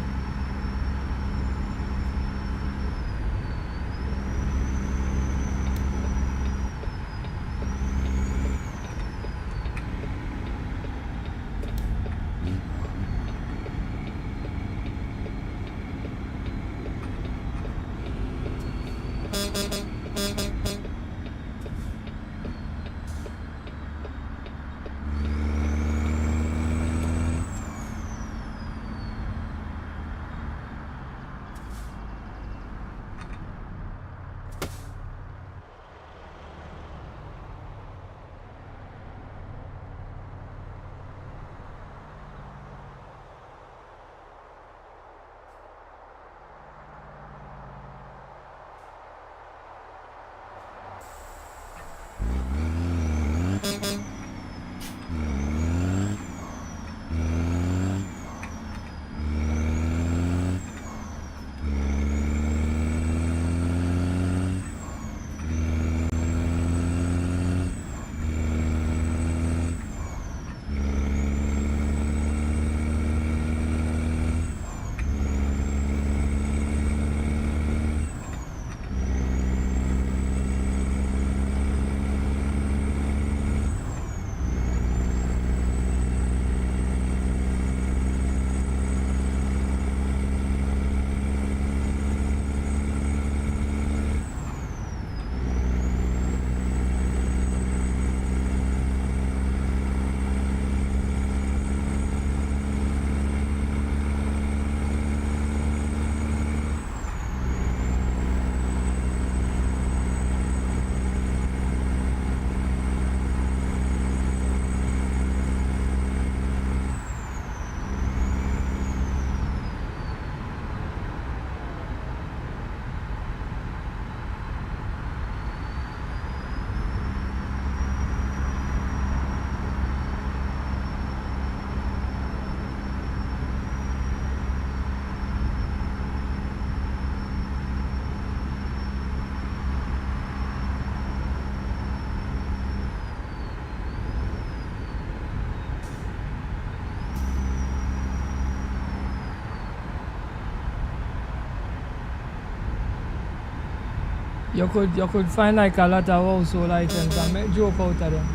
You could find like a lot of household items and make joke out of them.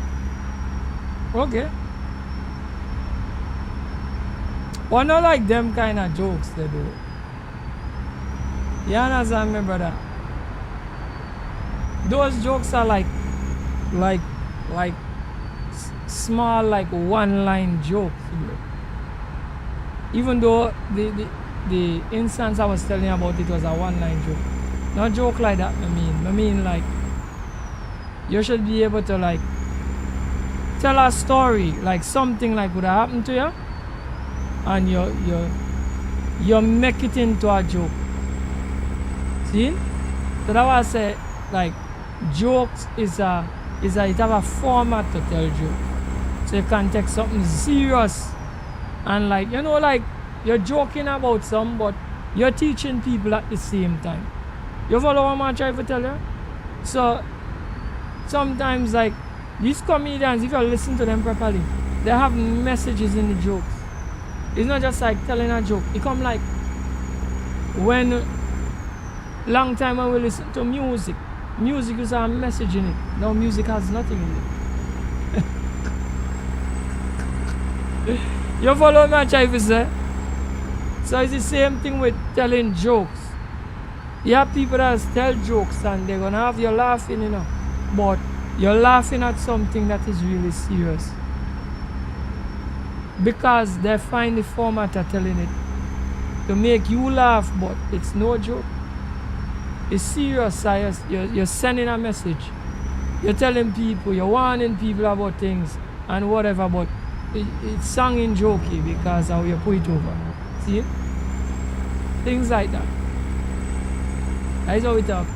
Okay. Well, not like them kind of jokes they do. You understand me, brother? Those jokes are like small, like one-line jokes, bro. Even though the instance I was telling you about, it was a one-line joke. Not joke like that, I mean like you should be able to like tell a story, like something like would have happened to you, and you make it into a joke. See? So that's why I say like jokes is it have a format to tell jokes. So you can take something serious and like, you know, like you're joking about something but you're teaching people at the same time. You follow what I'm trying to tell you? So sometimes like these comedians, if you listen to them properly, they have messages in the jokes. It's not just like telling a joke. It come like when long time when we listen to music. Music is a message in it. Now music has nothing in it. You follow what I'm trying to say? So it's the same thing with telling jokes. You have people that tell jokes and they're gonna have you laughing, you know, but you're laughing at something that is really serious because they find the format of telling it to make you laugh, but it's no joke. It's serious. You're sending a message. You're telling people, you're warning people about things and whatever, but it's sounding jokey because how you put it over. See? Things like that. That's how we talk.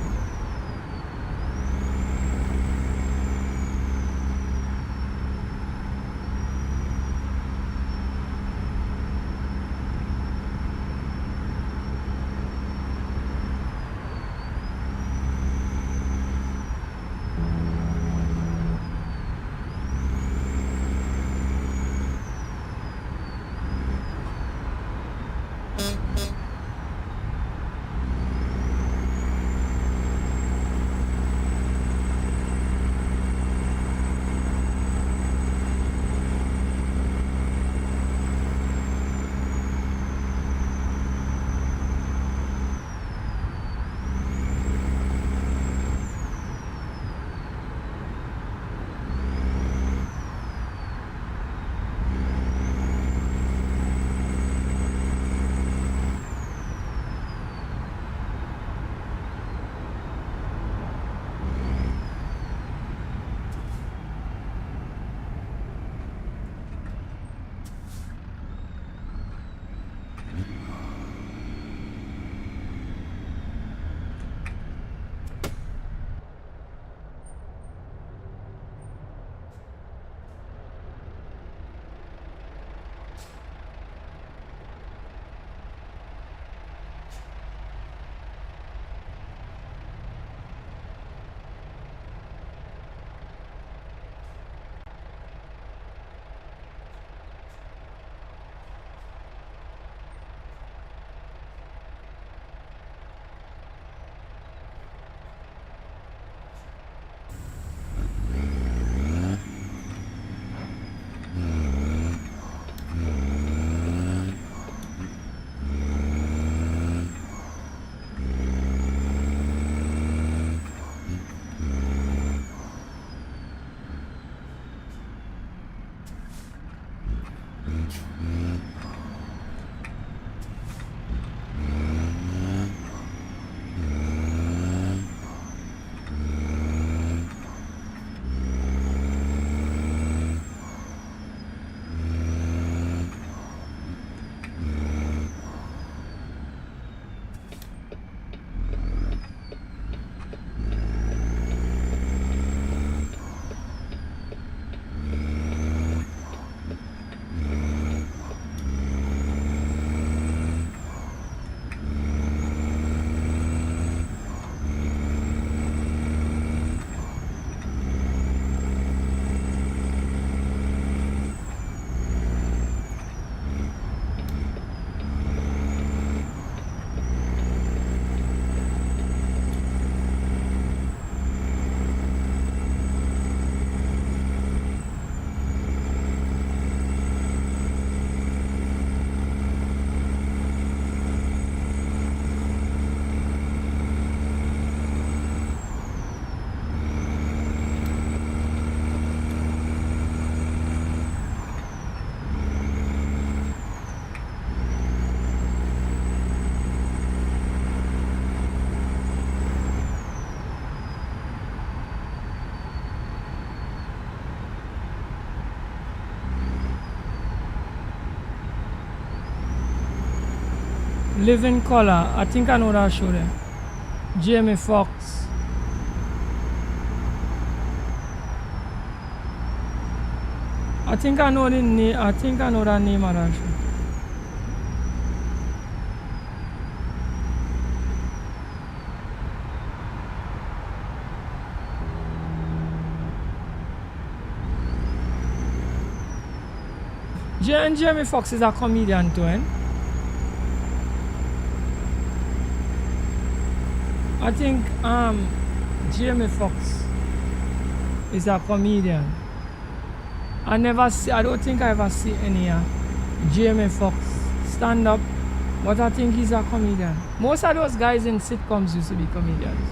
Living Color. I think I know that show there. Jamie Foxx. I think I know the name. I think I know that name of that show. Jamie Foxx is a comedian too, eh? I think Jamie Foxx is a comedian. I don't think I ever see any Jamie Foxx stand up, but I think he's a comedian. Most of those guys in sitcoms used to be comedians.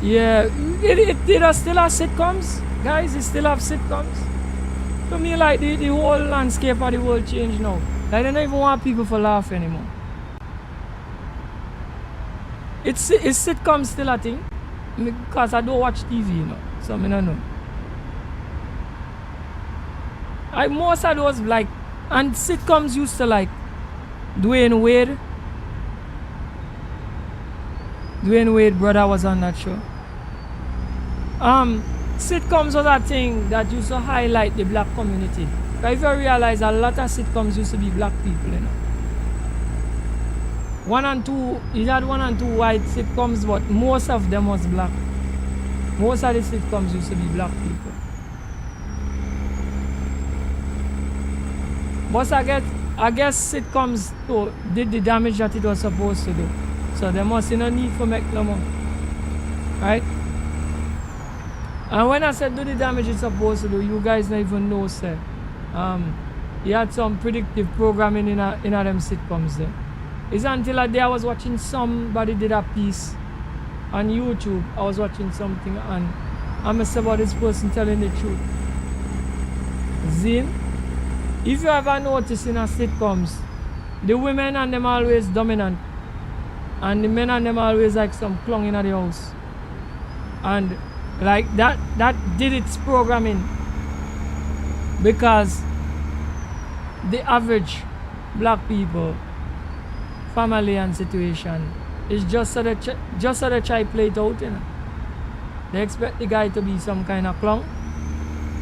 Yeah, it still have sitcoms, guys. It still have sitcoms. To me, like the whole landscape of the world changed now. Like they don't even want people to laugh anymore. It's sitcoms still a thing, because I don't watch TV, you know, so I don't know. Most of those like, and sitcoms used to like Dwayne Wade. Dwayne Wade brother was on that show. Sitcoms was a thing that used to highlight the black community. If you realize, a lot of sitcoms used to be black people, you know. 1 and 2, he had 1 and 2 white sitcoms, but most of them was black. Most of the sitcoms used to be black people. But I guess sitcoms too did the damage that it was supposed to do. So there must be no need for make no more. Right? And when I said do the damage it's supposed to do, you guys don't even know, sir. He had some predictive programming in them sitcoms there. It's until a day I was watching somebody did a piece on YouTube. I was watching something and I said about this person telling the truth. Zin, if you ever notice in a sitcoms, the women and them always dominant. And the men and them always like some clown in the house. And like that did its programming because the average black people family and situation is just so they try play it out, you know. They expect the guy to be some kind of clown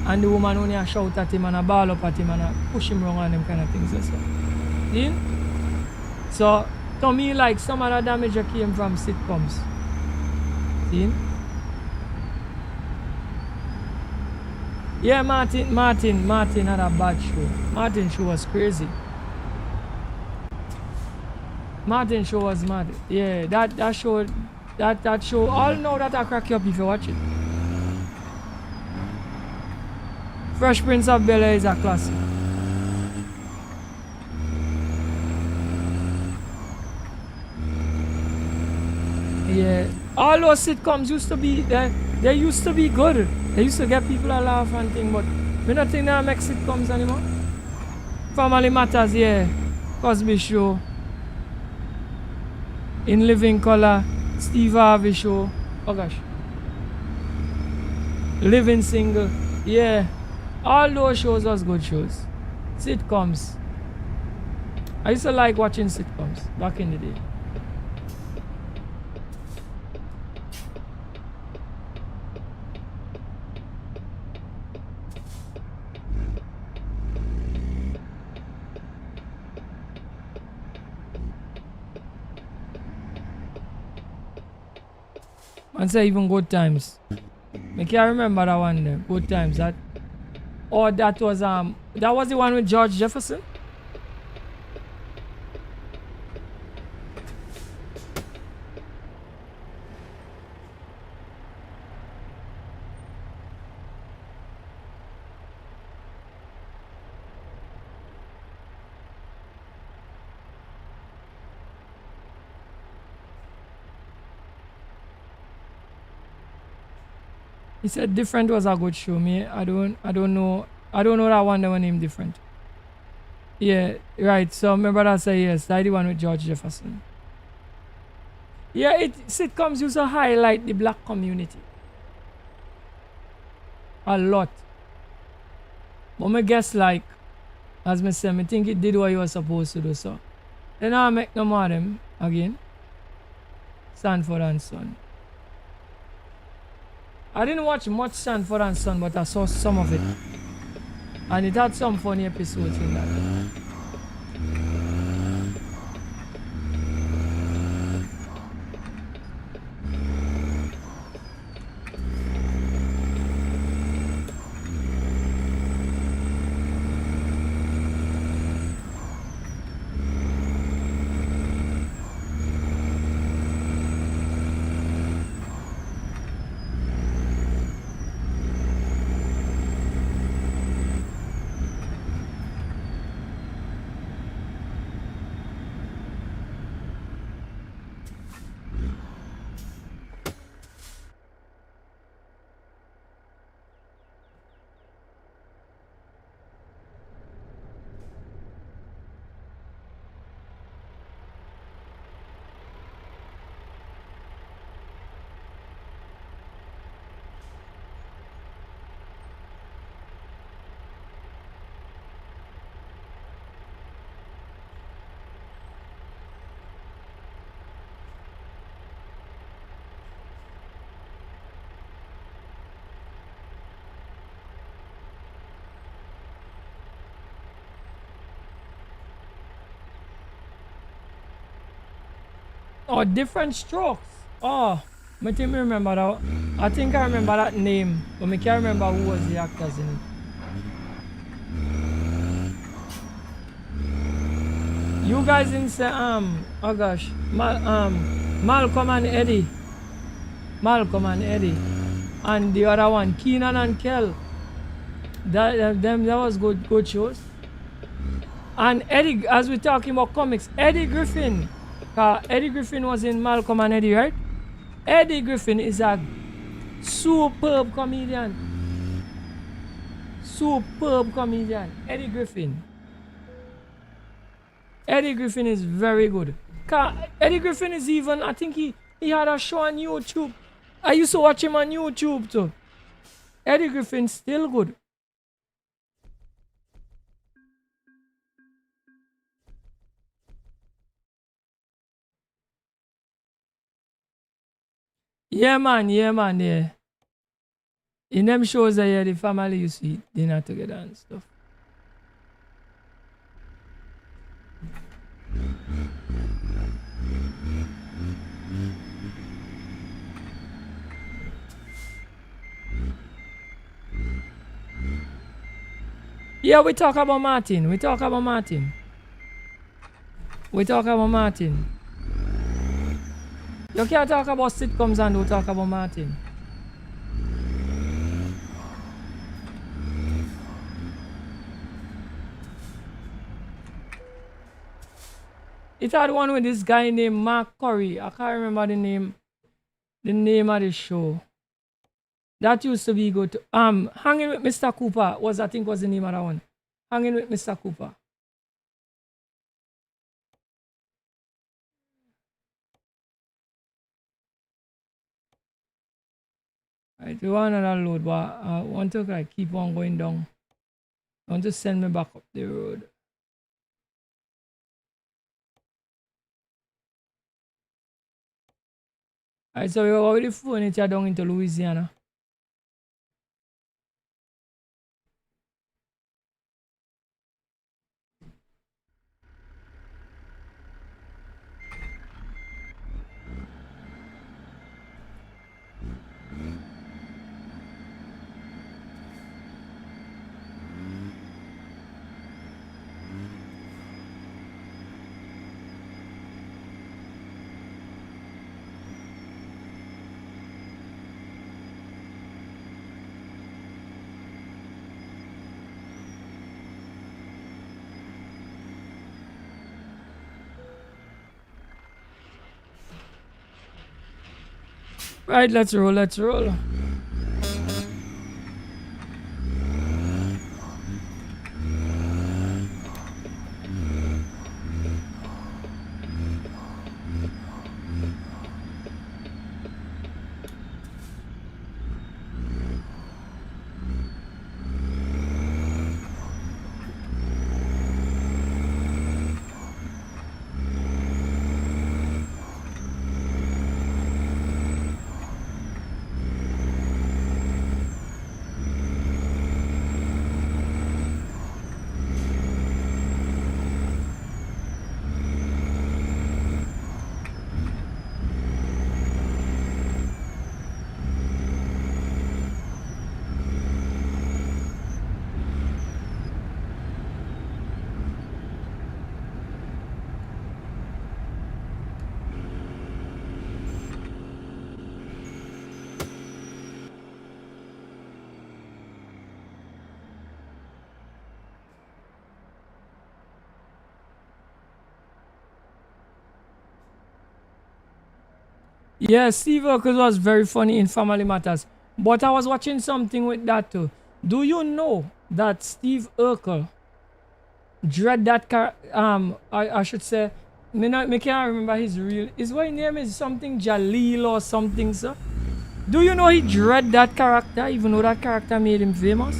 and the woman only a shout at him and a ball up at him and a push him around and them kind of things and stuff. See? So to me, like, some of the damage that came from sitcoms. See? Yeah, Martin had a bad show. Martin show was crazy. Martin show was mad. Yeah, that show, all know that I crack you up if you watch it. Fresh Prince of Bel-Air is a classic. Yeah, all those sitcoms used to be they used to be good. They used to get people to laugh and thing, but we don't think they make sitcoms anymore. Family Matters, yeah. Cosby Show. In Living Color, Steve Harvey Show. Oh gosh. Living Single, yeah. All those shows was good shows. Sitcoms. I used to like watching sitcoms back in the day. And say even Good Times. I can't remember that one there. Good Times. That was the one with George Jefferson. He said Different was a good show. Me, I don't know that one that one named Different. Yeah, right. So my brother say yes. That's the one with George Jefferson. Yeah, sitcoms used to highlight the black community a lot. But me guess like, as me say, I think it did what you was supposed to do. So then I make no more of them again. Sanford and Son. I didn't watch much Sanford and Son, but I saw some of it. And it had some funny episodes in that. Oh, different strokes. Oh, I think I remember that. I think I remember that name, but I can't remember who was the actors in it. You guys didn't say oh gosh, Malcolm and Eddie. Malcolm and Eddie. And the other one, Keenan and Kel. That was good shows. And Eddie, as we're talking about comics, Eddie Griffin. Eddie Griffin was in Malcolm and Eddie, right? Eddie Griffin is a superb comedian. Superb comedian. Eddie Griffin. Eddie Griffin is very good. Eddie Griffin is even, I think he had a show on YouTube. I used to watch him on YouTube too. Eddie Griffin's still good. Yeah, man, yeah. In them shows that yeah, the family used to eat dinner together and stuff. Yeah, we talk about Martin. We talk about Martin. You can't talk about sitcoms and we talk about Martin. It had one with this guy named Mark Curry. I can't remember the name of the show. That used to be good. Hanging with Mr. Cooper was the name of that one. Hanging with Mr. Cooper. Right, we want another load, but I want to like keep on going down. I want to send me back up the road. Alright, so we already flown it down into Louisiana. Right, let's roll. Yeah, Steve Urkel was very funny in Family Matters. But I was watching something with that too. Do you know that Steve Urkel dread that I should say me can't remember his real his what name is something Jalil or something, sir. Do you know he dread that character even though that character made him famous?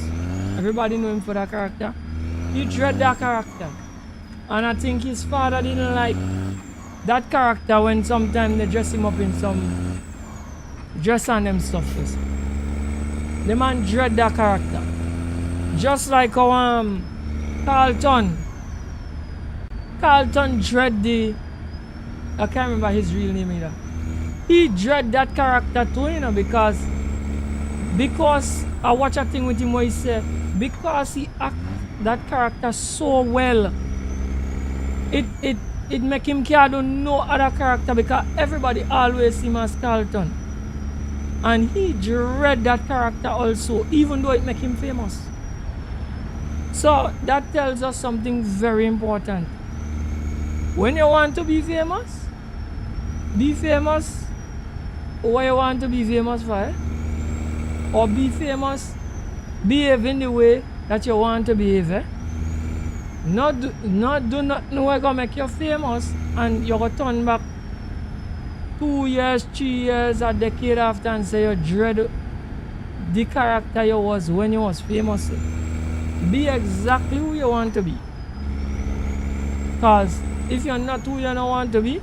Everybody know him for that character. He dread that character. And I think his father didn't like that character when sometimes they dress him up in some dress on them stuff. Yes. The man dread that character. Just like how Carlton dread the I can't remember his real name either. He dread that character too, you know, because I watch a thing with him where he say because he act that character so well, it make him care do no other character because everybody always see him as Carlton. And he dread that character also, even though it make him famous. So that tells us something very important. When you want to be famous what you want to be famous for, eh? Or be famous, behave in the way that you want to behave, eh? Not do nothing where gonna make you famous and you're gonna turn back 2 years, 3 years, a decade after and say you dread the character you was when you was famous. Be exactly who you want to be. Because if you're not who you don't want to be,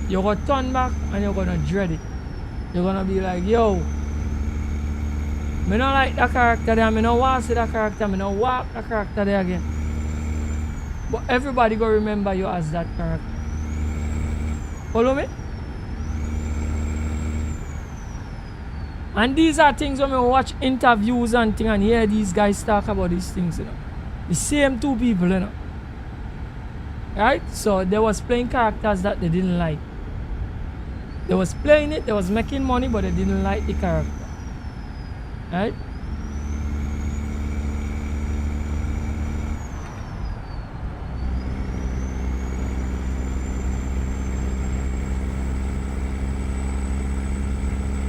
you're gonna turn back and you're gonna dread it. You're gonna be like, yo, me don't like that character there, me don't want to see that character, me don't walk that character there again. But everybody gonna remember you as that character. Follow me? And these are things when we watch interviews and things and hear these guys talk about these things, you know. The same two people, you know. Right? So they was playing characters that they didn't like. They was playing it, they was making money, but they didn't like the character. Right?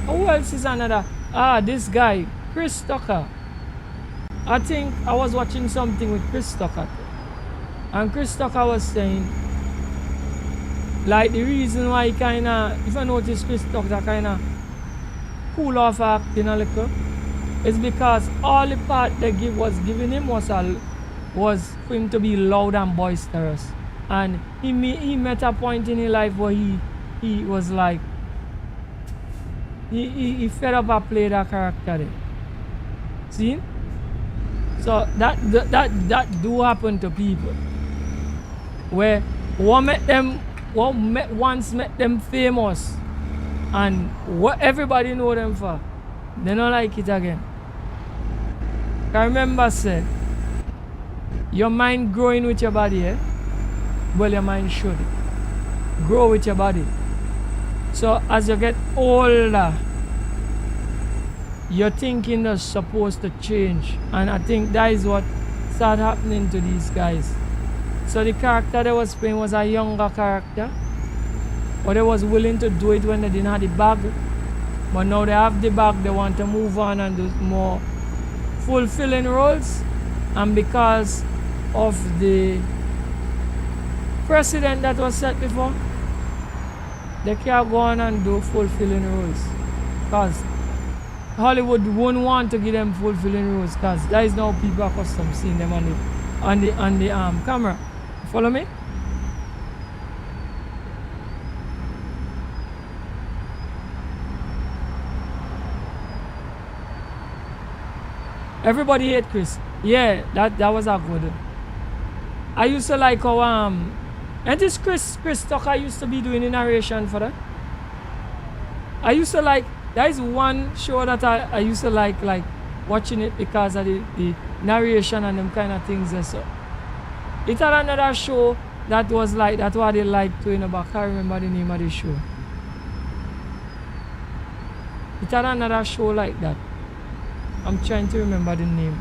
Who else is another? This guy, Chris Tucker. I think I was watching something with Chris Tucker. And Chris Tucker was saying, like the reason why he kinda, if I notice Chris Tucker kinda cool off acting a little, is because all the part they was giving him was for him to be loud and boisterous. And he met a point in his life where he was like, he fed up and play that character there. See? So that do happen to people. Where once met them famous and what everybody know them for, they don't like it again. I remember said, your mind growing with your body, eh? Well, your mind should grow with your body. So as you get older, your thinking is supposed to change. And I think that is what started happening to these guys. So the character they was playing was a younger character. But they was willing to do it when they didn't have the bag. But now they have the bag, they want to move on and do more fulfilling roles. And because of the precedent that was set before, they can't go on and do fulfilling roles. Because Hollywood won't want to give them fulfilling roles because that is now people are accustomed seeing them on the camera. Follow me? Everybody hate Chris. Yeah, that was a good. I used to like how and this Chris Tucker used to be doing the narration for that. I used to like, that is one show that I used to like watching it because of the narration and them kind of things and so. It had another show that was like, that's what they liked to, you know, but I can't remember the name of the show. It had another show like that. I'm trying to remember the name.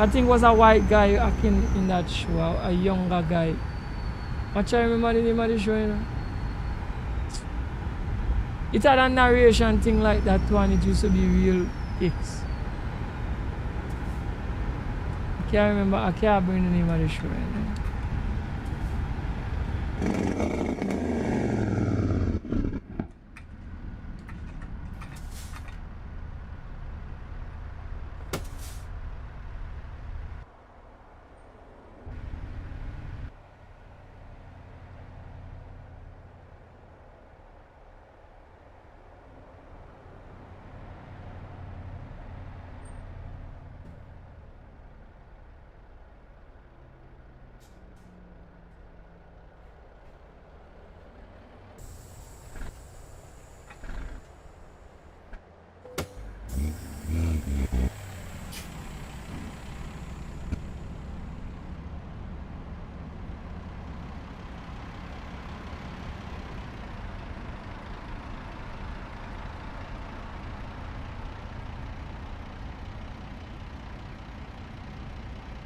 I think was a white guy acting in that show, a younger guy. I try to remember the name of the show, you know. It had a narration thing like that too, and it used to be real kicks. I can't remember, I can't bring the name of the show, you know.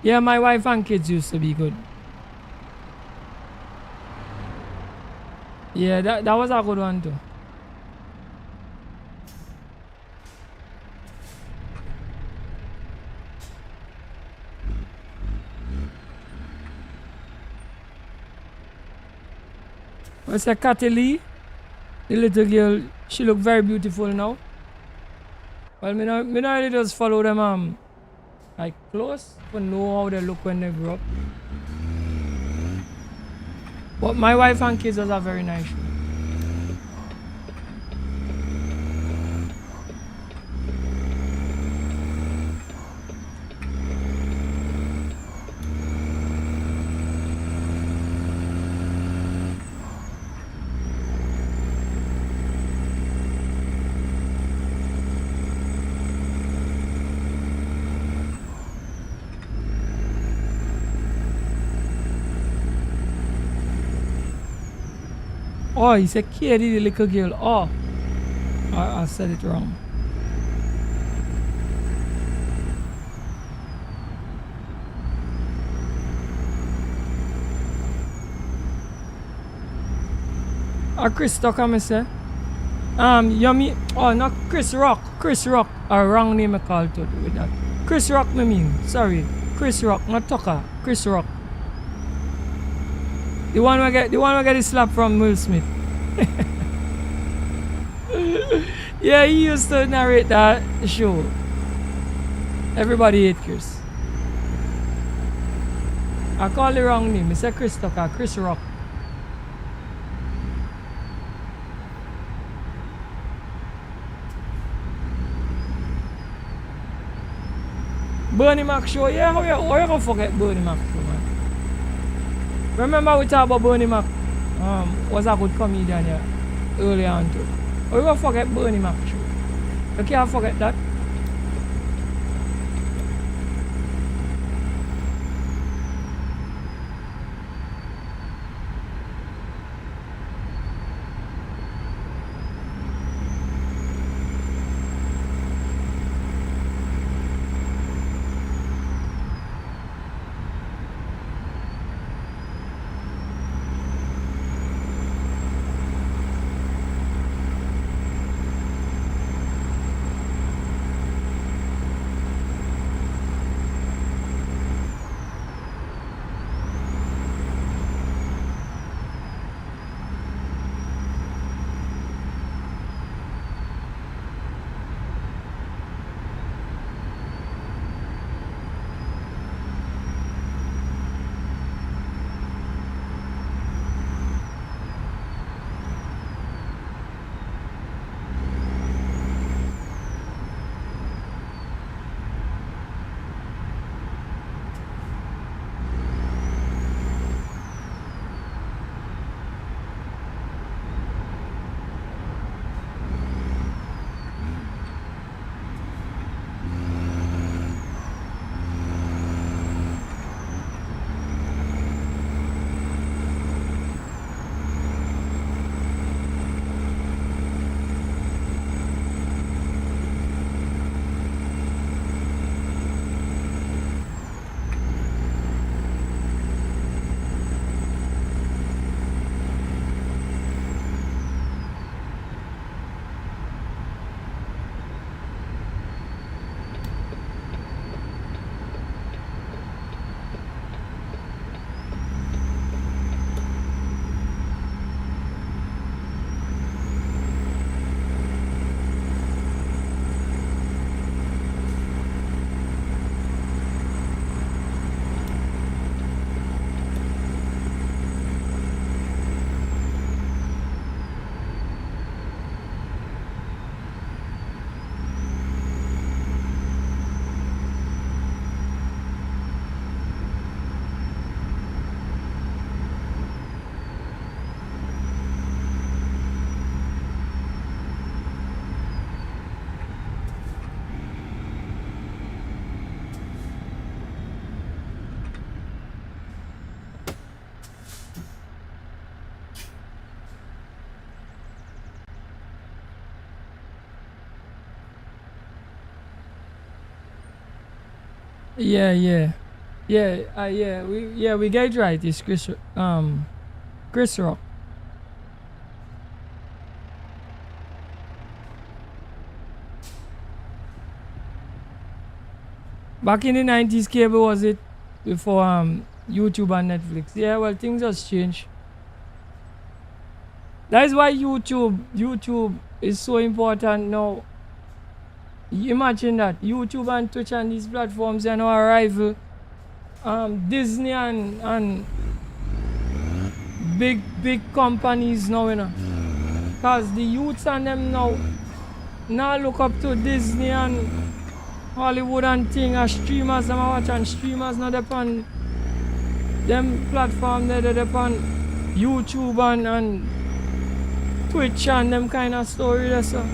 Yeah, my wife and kids used to be good. Yeah, that was a good one too. What's that, Cathy Lee? The little girl, she look very beautiful now. Well, me not really just follow them like close to know how they look when they grow up. But my wife and kids was a very nice show. Oh, he said Katie, the little girl. Oh, I said it wrong. Chris Tucker, me say. You oh, not Chris Rock. Chris Rock. A wrong name I called to with that. Chris Rock, me mean. Sorry. Chris Rock, not Tucker. Chris Rock. The one who get the slap from Will Smith. Yeah, he used to narrate that show. Everybody hate Chris. I call the wrong name. I said Chris Tucker, Chris Rock. Bernie Mac show, yeah, how you gonna forget Bernie Mac show, man? Remember we talked about Bernie Mac? Was a good comedian, yeah, earlier on too. How you gonna forget Bernie Mac show? You can't forget that. Yeah, yeah. We get it right. It's Chris Rock. Back in the 90s, cable was it before YouTube and Netflix. Yeah, well, things just change. That is why YouTube is so important now. Imagine that YouTube and Twitch and these platforms are now rival Disney and big companies now, you know. Cause the youths and them now look up to Disney and Hollywood and thing as streamers them watch, and streamers now depend them platform they depend YouTube and Twitch and them kind of story there, so.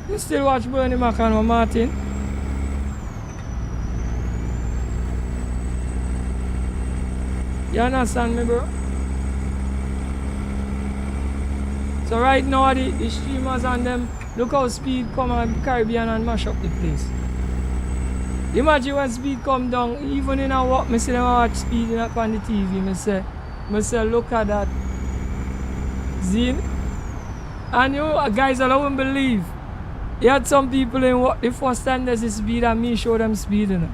You still watch Bernie Mac and Martin? You understand me, bro? So right now the streamers and them look how Speed come and Caribbean and mash up the place. Imagine when Speed come down, even in a walk, me see them watch Speed on the TV, me say look at that. Zine. And you guys, I wouldn't believe. You had some people in what the first time there's this Speed and me show them Speed, you know.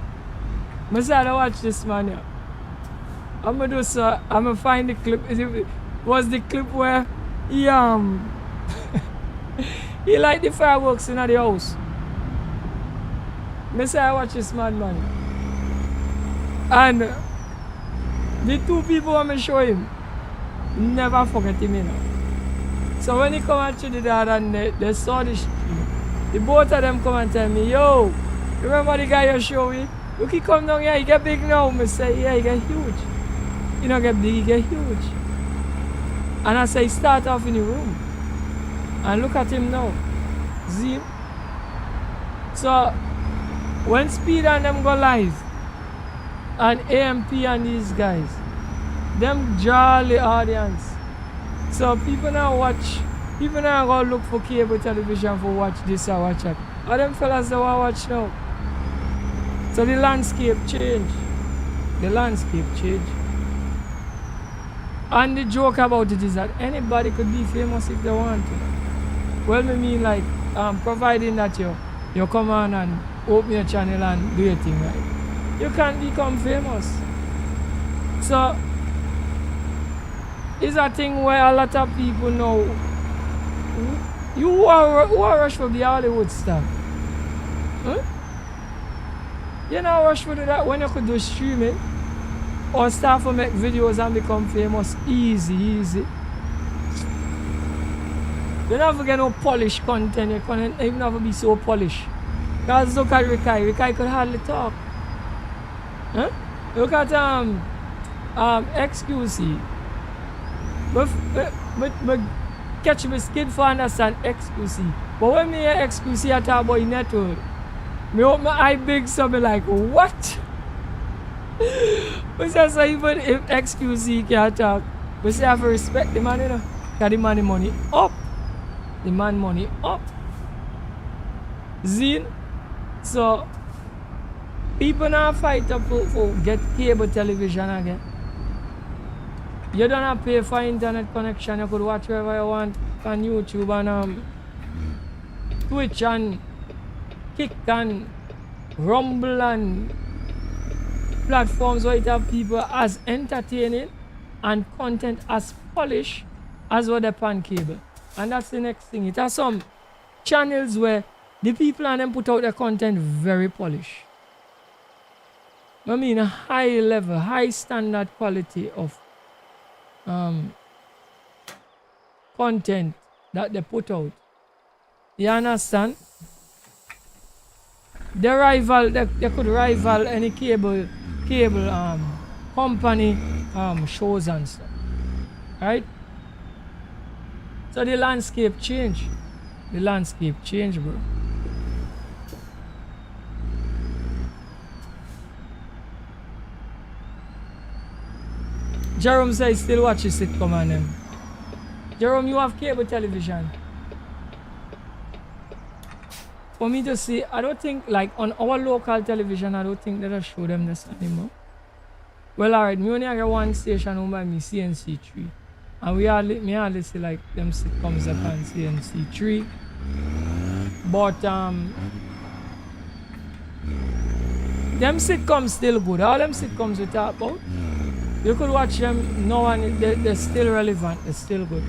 I say I watch this man here. I'm gonna do so, I'm gonna find the clip. Was the clip where he he light the fireworks in the house. I say I watch this man. And the two people I'm gonna show him, never forget him, you know. So when he come and Trinidad and they saw the both of them come and tell me, yo, remember the guy you show me? Look, he come down here, he get big now. I say, yeah, he get huge. He don't get big, he get huge. And I say, he start off in the room. And look at him now. See him? So, when Speed and them go live, and AMP and these guys, them jolly audience. So people now go look for cable television for watch this or watch that. All them fellas they want watch now. So the landscape change. And the joke about it is that anybody could be famous if they want to. Well, me mean like providing that you come on and open your channel and do your thing right. You can become famous. So it's a thing where a lot of people know who are rush for the Hollywood star. Huh? You know rush for that when you could do streaming or start to make videos and become famous easy. You never get no polished content, your content even never be so polished. Because look at Rikai could hardly talk. Huh? Look at XQC. But catch my skin for understand XQC. But when me hear XQC I talk about network, me open my eye big so me like, what? But so even if XQC can talk, we say I have to respect the man, you know. Because the man money up. The man money up. Zine. So people now fight up for get cable television again. You don't have to pay for internet connection. You could watch wherever you want on YouTube and Twitch and Kick and Rumble and platforms where it have people as entertaining and content as polished as what they pan cable. And that's the next thing. It has some channels where the people and them put out their content very polished. I mean a high level, high standard quality of content that they put out. You understand? They could rival any cable company shows and stuff. Right? So the landscape change. Bro. Jerome says still watches sitcom on them. Jerome, you have cable television. For me to see, I don't think, like, on our local television, I don't think they'll show them this anymore. Well, alright, me only have one station on by me, CNC3. And me hardly see, like, them sitcoms up on CNC3. But, them sitcoms still good. All them sitcoms we talk about, you could watch them now and they're still relevant, they're still good.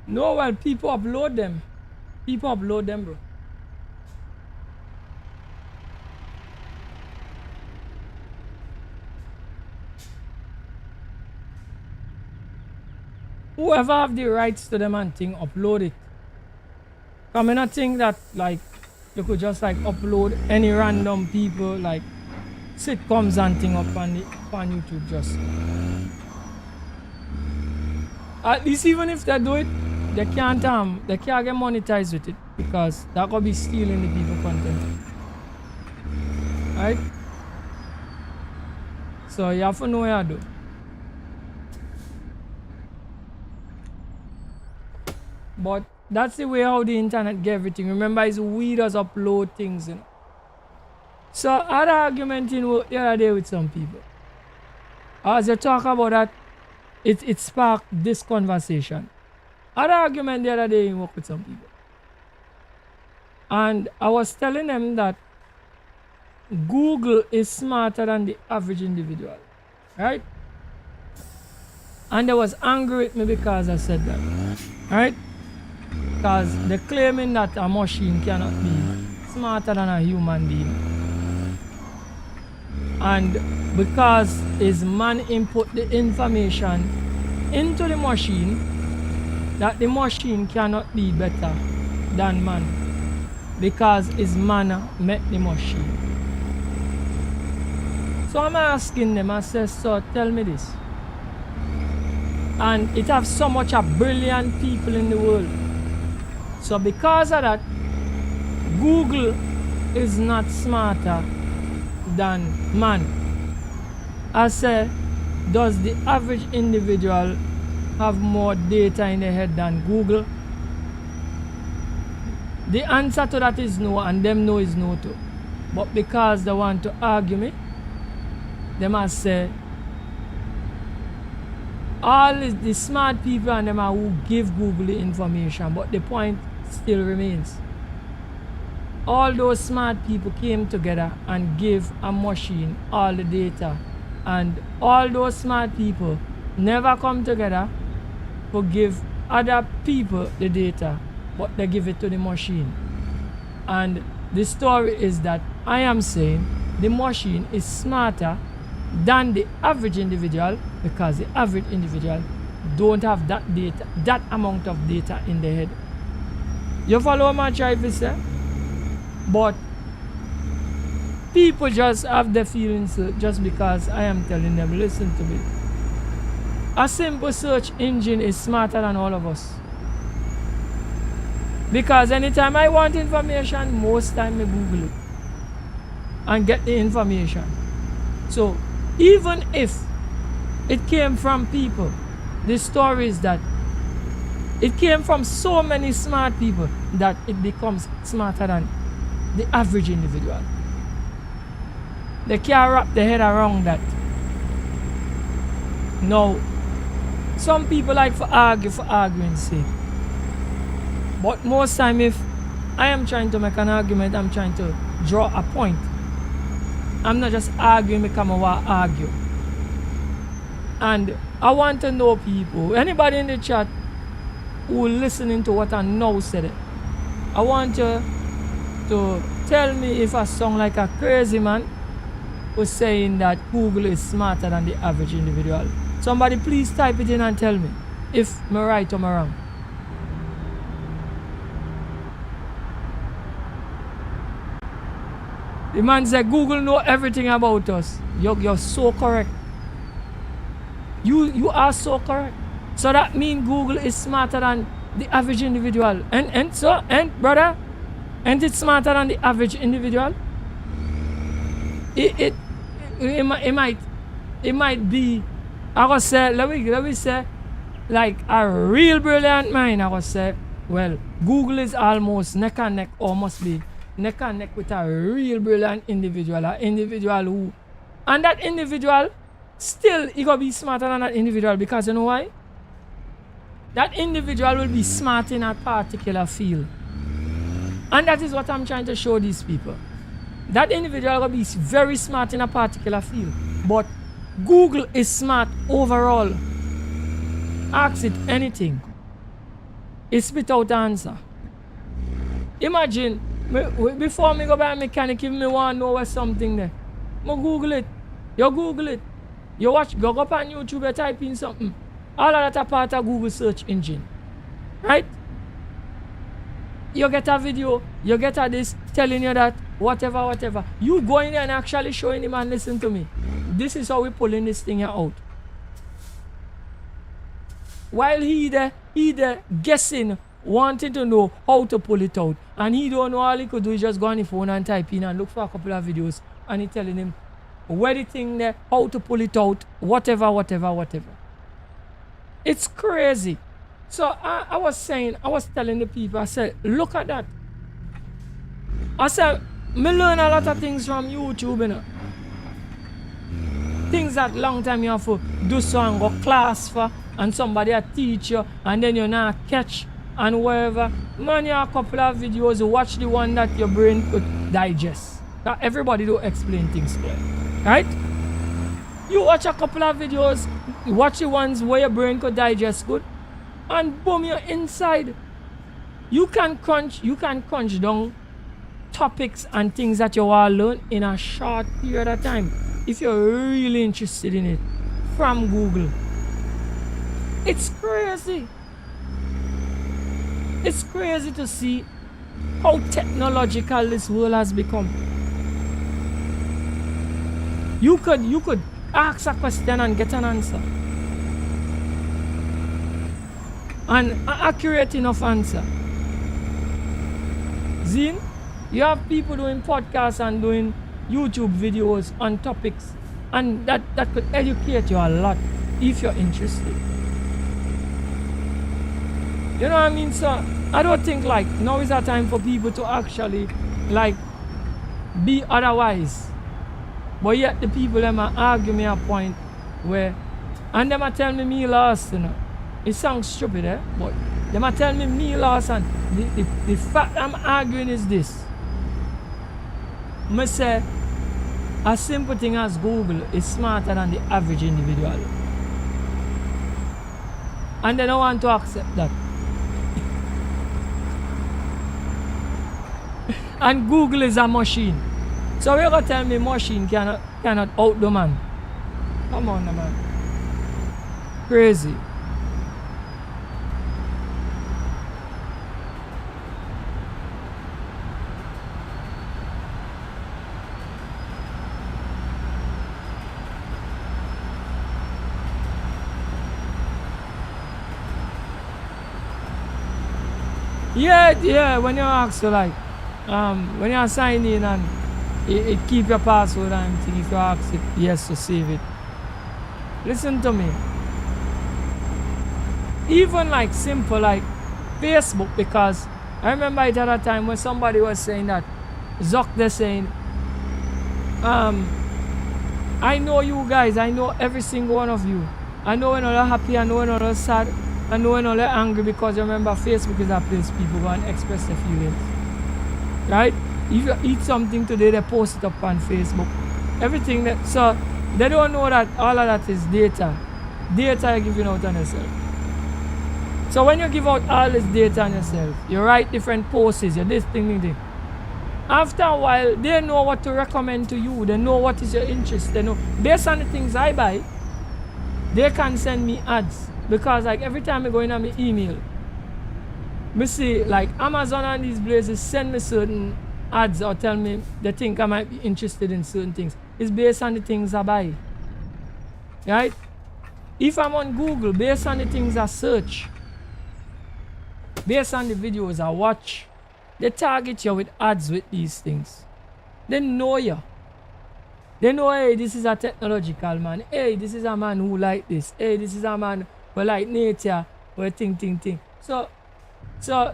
No, well, people upload them. People upload them, bro. Whoever have the rights to them and thing, upload it. I mean, I think that, like, you could just, like, upload any random people, like, sitcoms and thing up on YouTube just. At least even if they do it, they can't get monetized with it because that could be stealing the people content. Right? So you have to know what you do. But that's the way how the internet get everything. Remember, it's we just upload things, you know. So I had an argument the other day with some people. As you talk about that, it sparked this conversation. I had an argument the other day with some people. And I was telling them that Google is smarter than the average individual. Right? And they was angry with me because I said that. Right? Because they're claiming that a machine cannot be smarter than a human being. And because his man input the information into the machine, that the machine cannot be better than man. Because his man met the machine. So I'm asking them, I say, so tell me this. And it have so much of brilliant people in the world. So because of that, Google is not smarter than man. I say, does the average individual have more data in their head than Google? The answer to that is no, and them know is no too. But because they want to argue me, they must say all the smart people and them are who give Google the information, but the point still remains. All those smart people came together and gave a machine all the data, and all those smart people never come together to give other people the data, but they give it to the machine. And the story is that I am saying the machine is smarter than the average individual, because the average individual don't have that data, that amount of data in their head. You follow my try to say? But people just have their feelings just because I am telling them, listen to me. A simple search engine is smarter than all of us. Because anytime I want information, most time I Google it and get the information. So even if it came from people, the story is that it came from so many smart people that it becomes smarter than the average individual. They can't wrap their head around that. No. Some people like to argue for arguing's sake. But most time if I am trying to make an argument, I'm trying to draw a point. I'm not just arguing because I want to argue. And I want to know people, anybody in the chat who listening to what I now said it, I want you to tell me if I sound like a crazy man who's saying that Google is smarter than the average individual. Somebody please type it in and tell me if I'm right or I'm wrong. The man said Google know everything about us. You're so correct. You are so correct. So that means Google is smarter than the average individual. And brother, ain't it smarter than the average individual? It might be, I gotta say, let me say, like a real brilliant mind. I gotta say, well, Google is almost neck and neck, or must be neck and neck with a real brilliant individual, an individual who, and that individual still he gonna be smarter than that individual, because you know why? That individual will be smart in a particular field. And that is what I'm trying to show these people. That individual will be very smart in a particular field. But Google is smart overall. Ask it anything. It spit out the answer. Imagine, before me go buy a mechanic, if me want to know where something there, I Google it. You Google it. You watch, go up on YouTube, you type in something. All of that are part of Google search engine. Right? You get a video, you get a this telling you that whatever. You go in there and actually showing him and listen to me. This is how we pulling this thing out. While he there guessing, wanting to know how to pull it out. And he don't know, all he could do is just go on the phone and type in and look for a couple of videos. And he telling him where the thing there, how to pull it out, whatever. It's crazy. So I was telling the people, I said, look at that. I said, me learn a lot of things from YouTube, you know. Things that long time you have to do so and go class for, and somebody a teach you, and then you not catch, and wherever. Man, you have a couple of videos, you watch the one that your brain could digest. Now, everybody do explain things there, right? You watch a couple of videos, you watch the ones where your brain could digest good, and boom, you're inside. You can crunch down topics and things that you want to learn in a short period of time if you're really interested in it from Google. It's crazy. It's crazy to see how technological this world has become. You could ask a question and get an answer. An accurate enough answer. Zine, you have people doing podcasts and doing YouTube videos on topics, and that could educate you a lot if you're interested. You know what I mean? So I don't think like now is a time for people to actually like be otherwise. But yet the people them are argue me a point where, and them a tell me lost, you know. It sounds stupid, eh? But them a tell me lost, and the fact I'm arguing is this. I say a simple thing as Google is smarter than the average individual. And they don't want to accept that. And Google is a machine. So you're gonna tell me machine cannot out the man? Come on, man. Crazy. Yeah, when you ask to like, when you sign in and it keep your password and thing, if you ask it yes to save it. Listen to me. Even like simple like Facebook, because I remember it at a time when somebody was saying that Zuck they're saying, I know you guys, I know every single one of you. I know when you're happy, I know when you're sad, I know when you're angry, because you remember Facebook is a place people go and express their feelings. Right? If you eat something today, they post it up on Facebook. Everything that, so they don't know that all of that is data. Data you're giving out on yourself. So when you give out all this data on yourself, you write different posts, you this thing. After a while, they know what to recommend to you. They know what is your interest. They know based on the things I buy, they can send me ads. Because like every time I go in on my email, me see like Amazon and these places send me certain ads or tell me they think I might be interested in certain things. It's based on the things I buy. Right? If I'm on Google, based on the things I search, based on the videos I watch, they target you with ads with these things. They know you. They know, hey, this is a technological man. Hey, this is a man who like this. Hey, this is a man who like nature, who think. So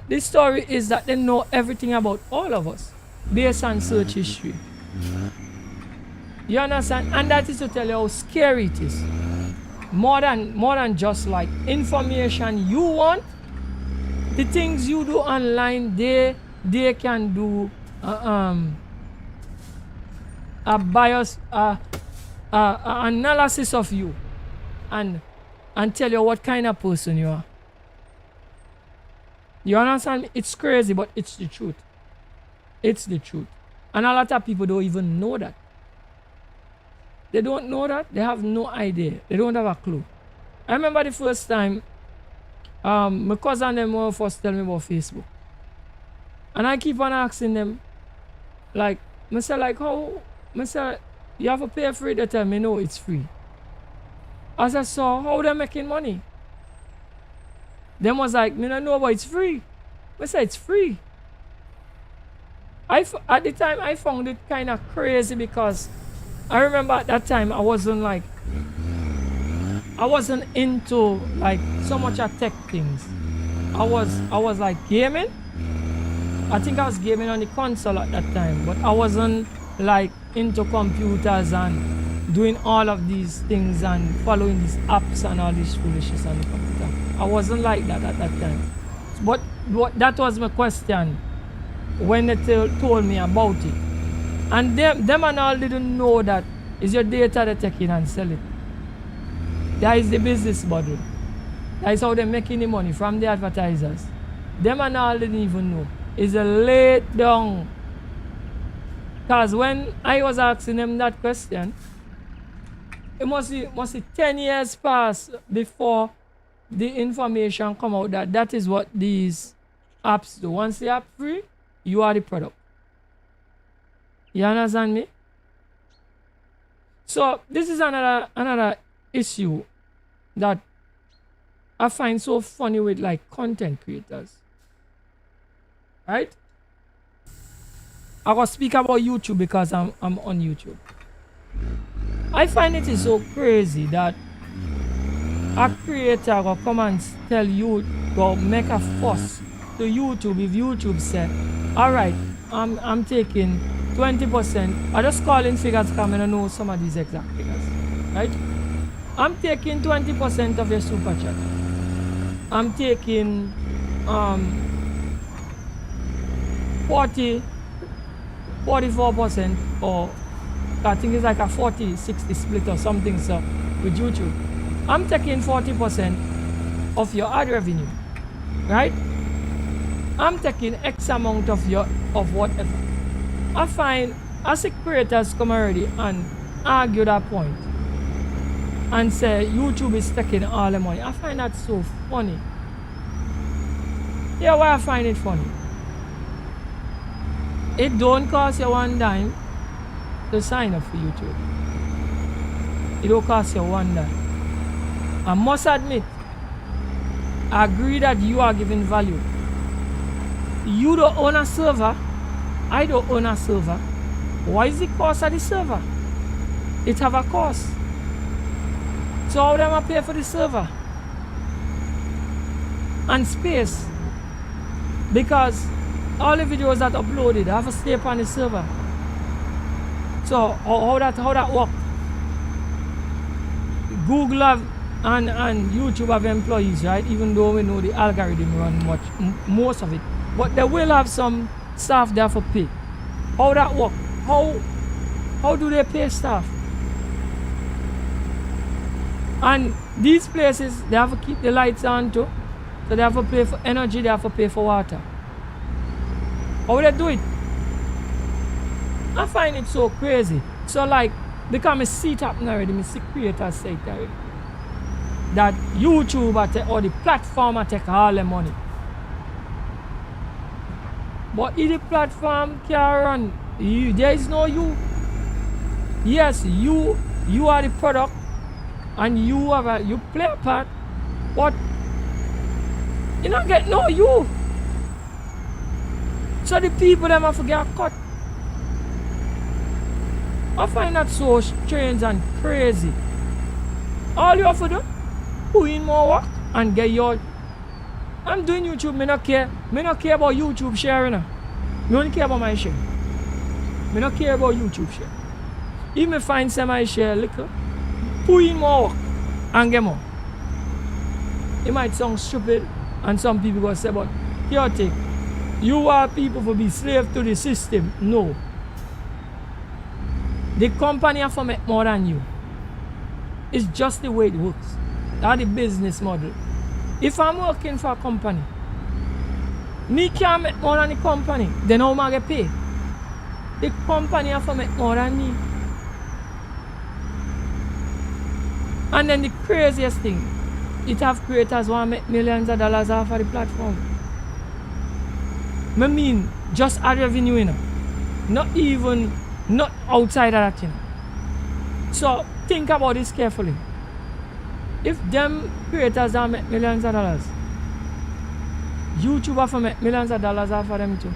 the story is that they know everything about all of us based on search history. You understand? And that is to tell you how scary it is. More than just like information you want. The things you do online, they can do a bias analysis of you and tell you what kind of person you are. You understand? It's crazy, but it's the truth. It's the truth. And a lot of people don't even know that. They don't know that. They have no idea. They don't have a clue. I remember the first time my cousin them were first tell me about Facebook. And I keep on asking them, like, I say like how, I say, you have to pay for it? They tell me no, it's free. I said, so how they making money? Them was like, me don't know, but it's free. I said it's free. At the time I found it kind of crazy because I remember at that time I wasn't into like so much of tech things. I was like gaming. I think I was gaming on the console at that time, but I wasn't like into computers and doing all of these things and following these apps and all this foolishness on the computer. I wasn't like that at that time. But that was my question when they told me about it. And them and all didn't know that it's your data they take in and sell it. That is the business model. That is how they're making the money from the advertisers. Them and all didn't even know. It's a laid down. Because when I was asking them that question, it must be 10 years past before the information come out that is what these apps do. Once the app free, you are the product. You understand me? So this is another issue that I find so funny with like content creators. Right? I go speak about YouTube because I'm on YouTube. I find it is so crazy that a creator will come and tell you, go make a fuss to YouTube if YouTube said, alright, I'm taking 20%. I just call in figures because I don't know some of these exact figures. Right? I'm taking 20% of your super chat. I'm taking 44%, or I think it's like a 40-60 split or something, so with YouTube. I'm taking 40% of your ad revenue, right? I'm taking X amount of whatever. I find as a creators come already and argue that point and say YouTube is taking all the money. I find that so funny. Yeah, why I find it funny? It don't cost you one dime to sign up for YouTube. It don't cost you one dime. I must admit, I agree that you are giving value. You don't own a server. I don't own a server. What is the cost of the server? It have a cost. So how do I pay for the server? And space. Because all the videos that uploaded have to stay on the server. So how that work? Google have and YouTube have employees, right? Even though we know the algorithm run most of it, but they will have some staff there for pay. How that work? How do they pay staff? And these places, they have to keep the lights on too, so they have to pay for energy, they have to pay for water. How they do it? I find it so crazy. So like, because I see it happen already, I see creators say it already, that YouTube or the platform take all the money. But if the platform can run, there is no you. Yes, you are the product and you play a part, but you don't get no you. So the people them have to get cut. I find that so strange and crazy. All you have to do, put in more work and get your. I'm doing YouTube, me not care. Me not care about YouTube sharing. Me only care about my share. Me not care about YouTube share. If me find some share little, put in more work and get more. It might sound stupid and some people go say, but here take. You are people for be slave to the system. No. The company have to make more than you. It's just the way it works. That's the business model. If I'm working for a company, me can't make more than the company, then how am I get paid? The company have to make more than me. And then the craziest thing, it have creators who want to make millions of dollars off of the platform. I mean, just ad revenue, you know. Not outside of that, you know. So think about this carefully. If them creators don't make millions of dollars, YouTube have to make millions of dollars off of them too.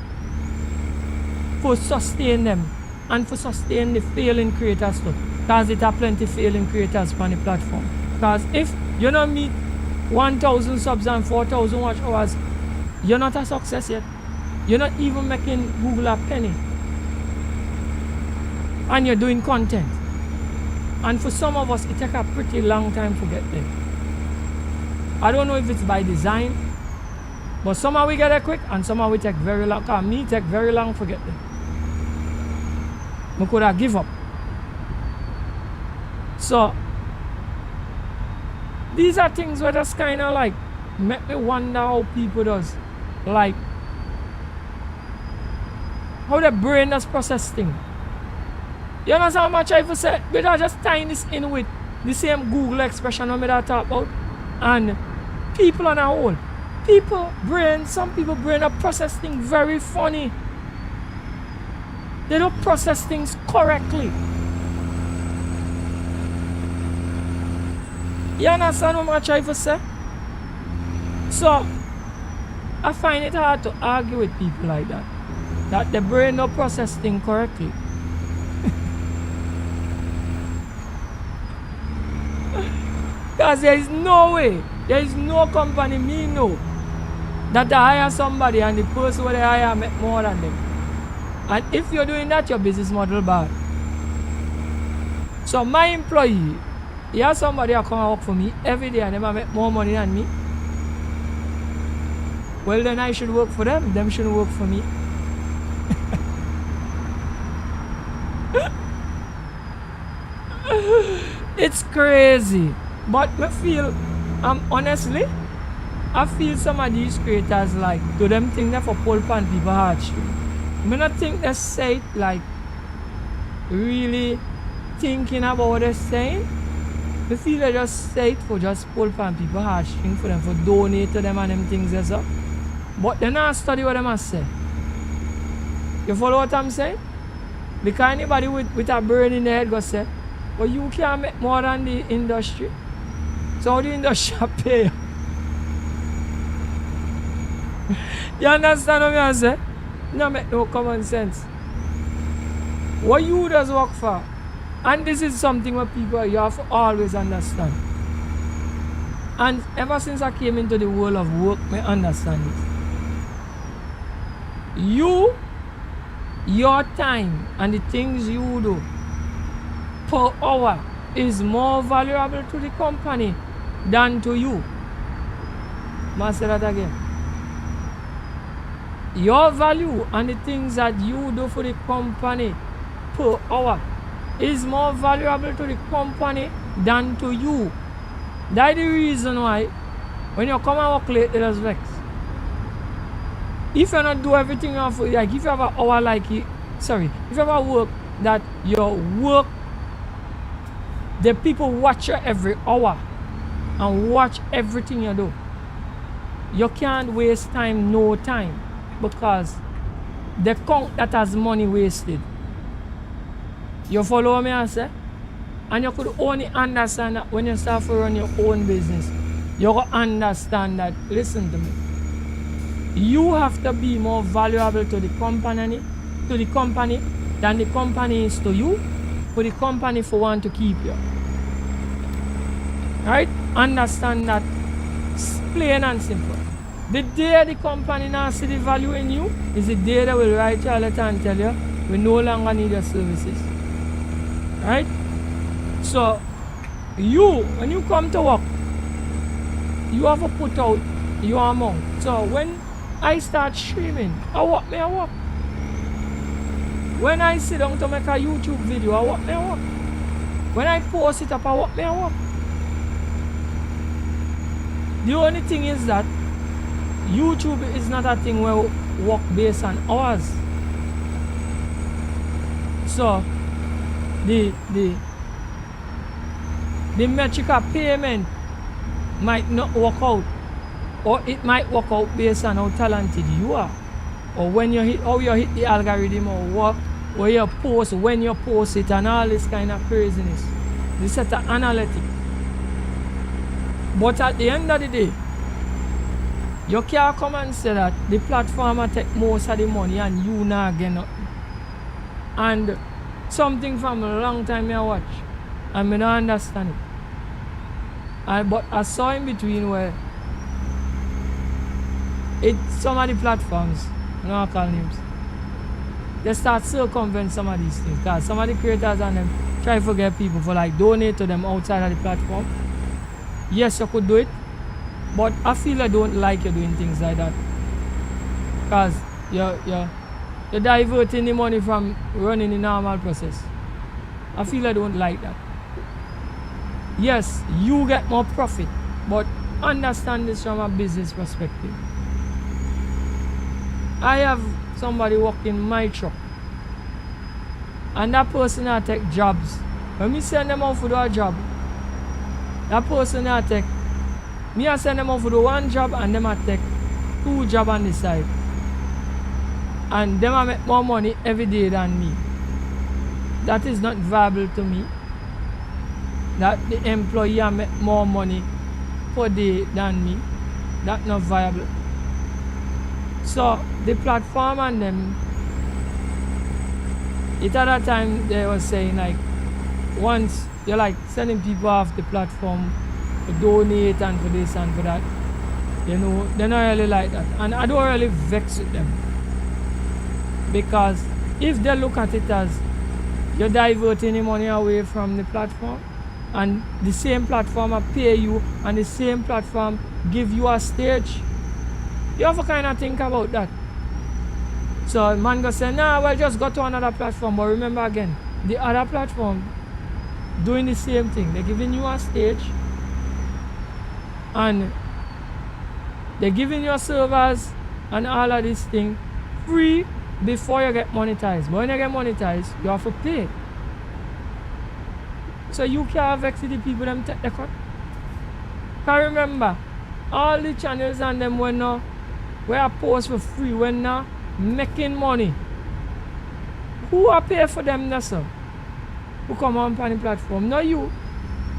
For sustain them and for sustain the failing creators too. Because it have plenty failing creators on the platform. Because if you don't meet 1,000 subs and 4,000 watch hours, you're not a success yet. You're not even making Google a penny. And you're doing content. And for some of us, it takes a pretty long time to get there. I don't know if it's by design, but somehow we get there quick and somehow we take very long. Because me take very long to get there. I could have give up. So, these are things where just kind of like make me wonder how people does. Like, how the brain does process things. You understand how much I have to say? But I just tying this in with the same Google expression I talk about. And people on a whole. Some people brain are process things very funny. They don't process things correctly. You understand how much I have to say? So, I find it hard to argue with people like that. that the brain not process things correctly. Because there is no way, there is no company me know that I hire somebody and the person where they hire make more than them. And if you're doing that, your business model bad. So my employee, he has somebody who come and work for me every day and they make more money than me. Well, then I should work for them. Them shouldn't work for me. It's crazy. But I feel, honestly, I feel some of these creators like do them thing there for pull pan people heartstring. I don't think they say it like really thinking about what they're saying. I feel they just say it for just pull pan people heartstring for them for donate to them and them things as well. But they not study what they must say. You follow what I'm saying? Because anybody with a brain in their head go say, well, you can't make more than the industry. So how the industry pay you? You understand what I say? No make no common sense. What you does work for? And this is something where people you have to always understand. And ever since I came into the world of work, I understand it. Your time and the things you do per hour is more valuable to the company than to you. Must say that again. Your value and the things that you do for the company per hour is more valuable to the company than to you. That's the reason why when you come and work late, it is vex. If you not do everything you have, like if you have an hour if you have a work that your work, the people watch you every hour and watch everything you do. You can't waste time, no time, because they count that as money wasted. You follow me, I say? And you could only understand that when you start to run your own business. You will understand that, listen to me. You have to be more valuable to the company than the company is to you, for the company for want to keep you. Right? Understand that plain and simple. The day the company now see the value in you is the day they will write you a letter and tell you we no longer need your services. Right? So when you come to work, you have to put out your amount. So when I start streaming, I work. When I sit down to make a YouTube video, I work. When I post it up, I work. The only thing is that YouTube is not a thing where we work based on hours. So the metric of payment might not work out, or it might work out based on how talented you are, or when you hit the algorithm, or what where you post, when you post it, and all this kind of craziness. This set of analytics. But at the end of the day, you can't come and say that the platform will take most of the money and you not get nothing. And something from a long time I watch and I don't understand it. But I saw in between where some of the platforms, I don't call names, they start circumventing some of these things, because some of the creators and them try to get people for like donate to them outside of the platform. Yes, you could do it, but I feel I don't like you doing things like that, because you're diverting the money from running the normal process. I feel I don't like that. Yes, you get more profit, but understand this from a business perspective. I have somebody working my truck, and that person I take jobs. When we send them out for a job, that person I take, me I send them out for the one job and them I take 2 jobs on the side. And them I make more money every day than me. That is not viable to me. That the employee I make more money per day than me. That's not viable. So the platform and them It at that time they were saying like once you're like sending people off the platform to donate and for this and for that, you know, they're not really like that. And I don't really vex with them. Because if they look at it as you're diverting the money away from the platform, and the same platform will pay you, and the same platform give you a stage, you have to kind of think about that. So man go say, nah, well, just go to another platform. But remember again, the other platform doing the same thing. They're giving you a stage, and they're giving you servers and all of this thing free before you get monetized. But when you get monetized, you have to pay. So you can't vex the people them take the cut. Because remember, all the channels and them when now where I post for free when now making money. Who are pay for them now, sir? Who come on the platform? No, you.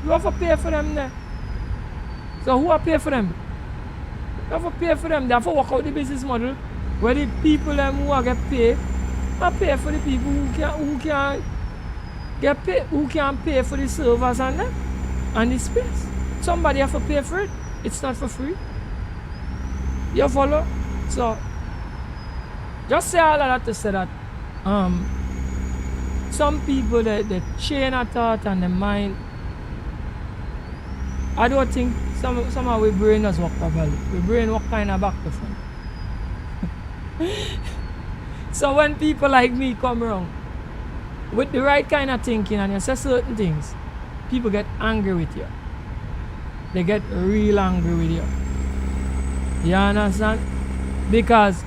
You have to pay for them there. So who are pay for them? You have to pay for them. They have to work out the business model where the people them who are get paid are pay for the people who can get paid, who can pay for the servers and them and the space. Somebody have to pay for it. It's not for free. You follow? So just say all of that to say that some people the chain of thought and the mind, I don't think somehow we brain does work properly. We brain work kind of back to front. So when people like me come around with the right kind of thinking and you say certain things, people get angry with you. They get real angry with you. You understand? Because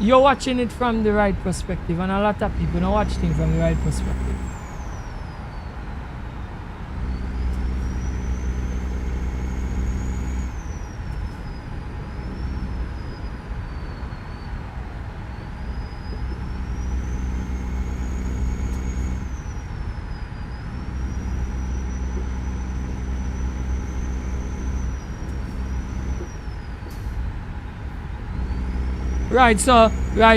you're watching it from the right perspective, and a lot of people don't watch things from the right perspective. Right,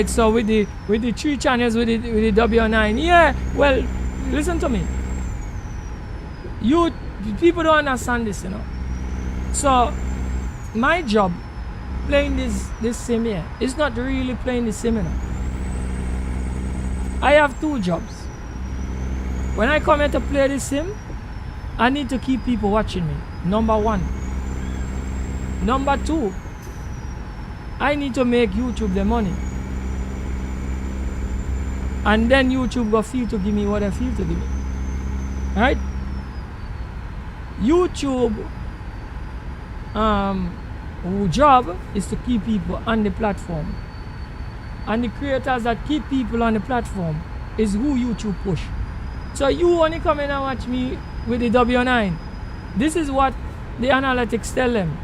so with the 3 channels with the W9, yeah, well, listen to me. You people don't understand this, you know. So my job playing this sim here is not really playing the sim, you know. I have 2 jobs. When I come here to play this sim, I need to keep people watching me. Number 1. Number 2, I need to make YouTube the money. And then YouTube go feel to give me what I feel to give me. Right? YouTube job is to keep people on the platform. And the creators that keep people on the platform is who YouTube push. So you only come in and watch me with the W9. This is what the analytics tell them.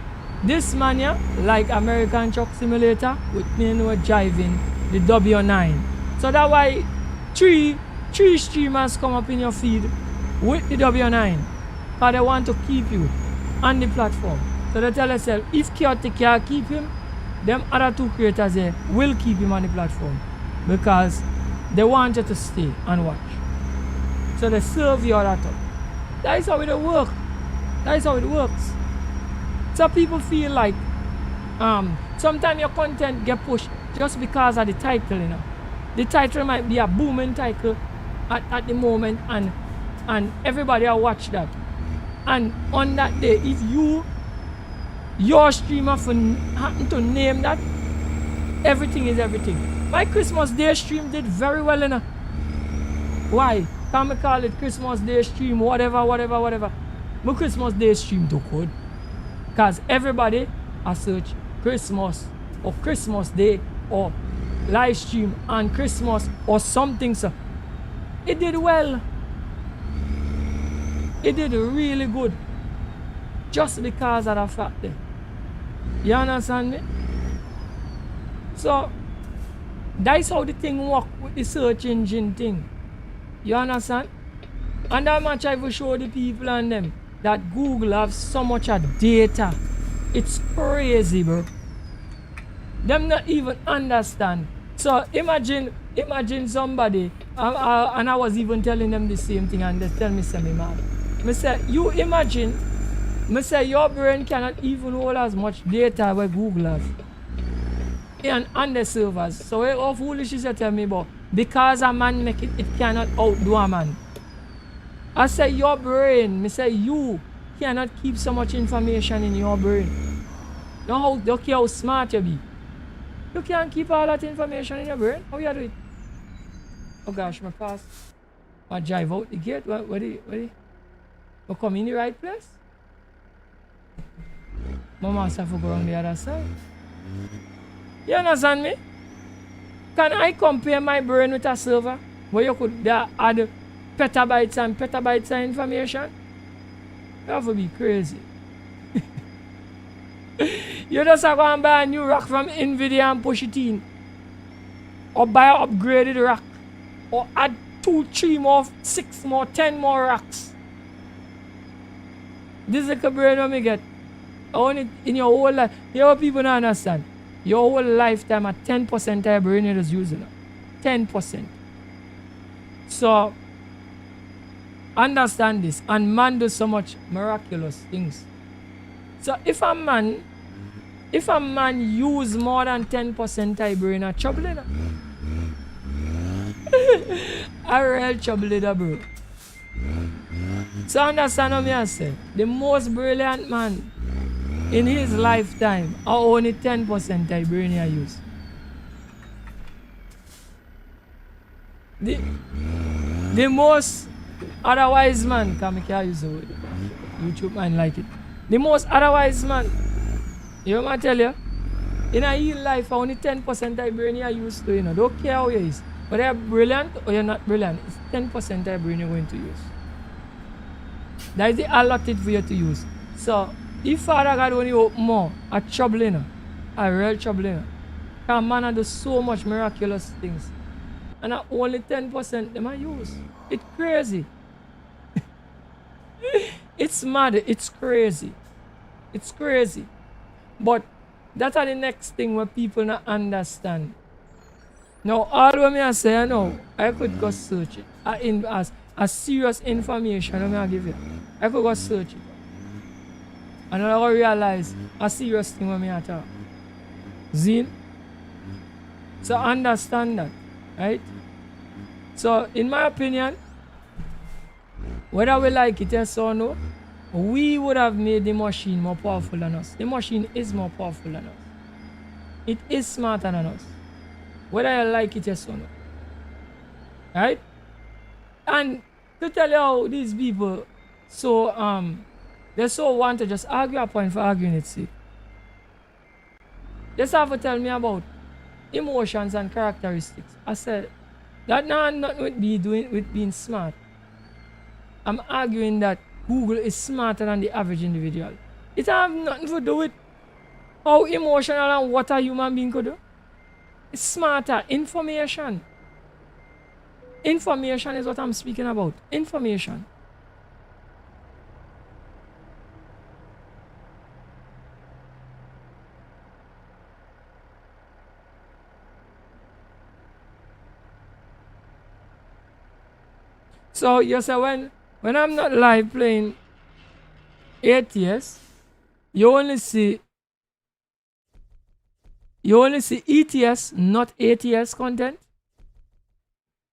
This man here, like American Truck Simulator, with me no driving the W9. So that's why three streamers come up in your feed with the W9. Because they want to keep you on the platform. So they tell themselves, if Chaotic can keep him, them other 2 creators there will keep him on the platform. Because they want you to stay and watch. So they serve you all that up. That is how it works. That is how it works. So people feel like sometimes your content get pushed just because of the title, you know. The title might be a booming title at the moment, and everybody will watch that. And on that day, if your streamer happen to name that, everything is everything. My Christmas Day stream did very well, you know. Why? Can I call it Christmas Day stream, whatever. My Christmas Day stream too good. Because everybody has search Christmas or Christmas Day or live stream on Christmas or something, so it did well. It did really good. Just because of the fact that. You understand me? So that's how the thing work with the search engine thing. You understand? And that much I will show the people and them that Google have so much of data. It's crazy, bro. Them not even understand So imagine somebody, and I was even telling them the same thing, and they tell me, say me mad. Me say, you imagine, me say your brain cannot even hold as much data with Google has. And on the servers. So how foolish is it tell me about? Because a man make it, it cannot outdo a man. I say your brain, me say you cannot keep so much information in your brain. Look how smart you be. You can't keep all that information in your brain. How you do it? Oh gosh, my pass. I drive out the gate. Where you come in the right place? My master for go on the other side. You understand me? Can I compare my brain with a server where you could add petabytes and petabytes of information? You have to be crazy. You just have to go and buy a new rack from NVIDIA and push it in. Or buy an upgraded rack. Or add 2, 3 more, 6 more, 10 more racks. This is like a brain that me get. I want it in your whole life. You know what people don't understand? Your whole lifetime at 10% of your brain you're just using it. 10%. So understand this. And man does so much miraculous things. So if a man use more than 10% of your brain, a trouble in it. A real trouble in it, bro. So understand what I say. The most brilliant man in his lifetime are only 10% of brain you use. The most otherwise man, come I can't use the word. YouTube man like it. The most otherwise man, you know what I tell you? In a real life, only 10% of brain you use to, you know. Don't care how you is. Whether you're brilliant or you're not brilliant, it's 10% of brain you're going to use. That is the allotted for you to use. So if Father God only open more, a trouble in a real trouble in because man do so much miraculous things. And only 10% them I use. It's crazy. It's mad, it's crazy. It's crazy. But that's the next thing where people not understand. Now all what I say I know, I could go search it. As serious information I give you. I could go search it. And I realize a serious thing when I talk. Zine? So understand that, right? So in my opinion, whether we like it yes or no, we would have made the machine more powerful than us. The machine is more powerful than us. It is smarter than us. Whether you like it yes or no. Right? And to tell you how these people they so want to just argue a point for arguing its sake. Just have to tell me about emotions and characteristics. I said that now nothing with being smart. I'm arguing that Google is smarter than the average individual. It have nothing to do with how emotional and what a human being could do. It's smarter. Information. Information is what I'm speaking about. Information. So you say when I'm not live playing ATS, you only see ETS, not ATS content.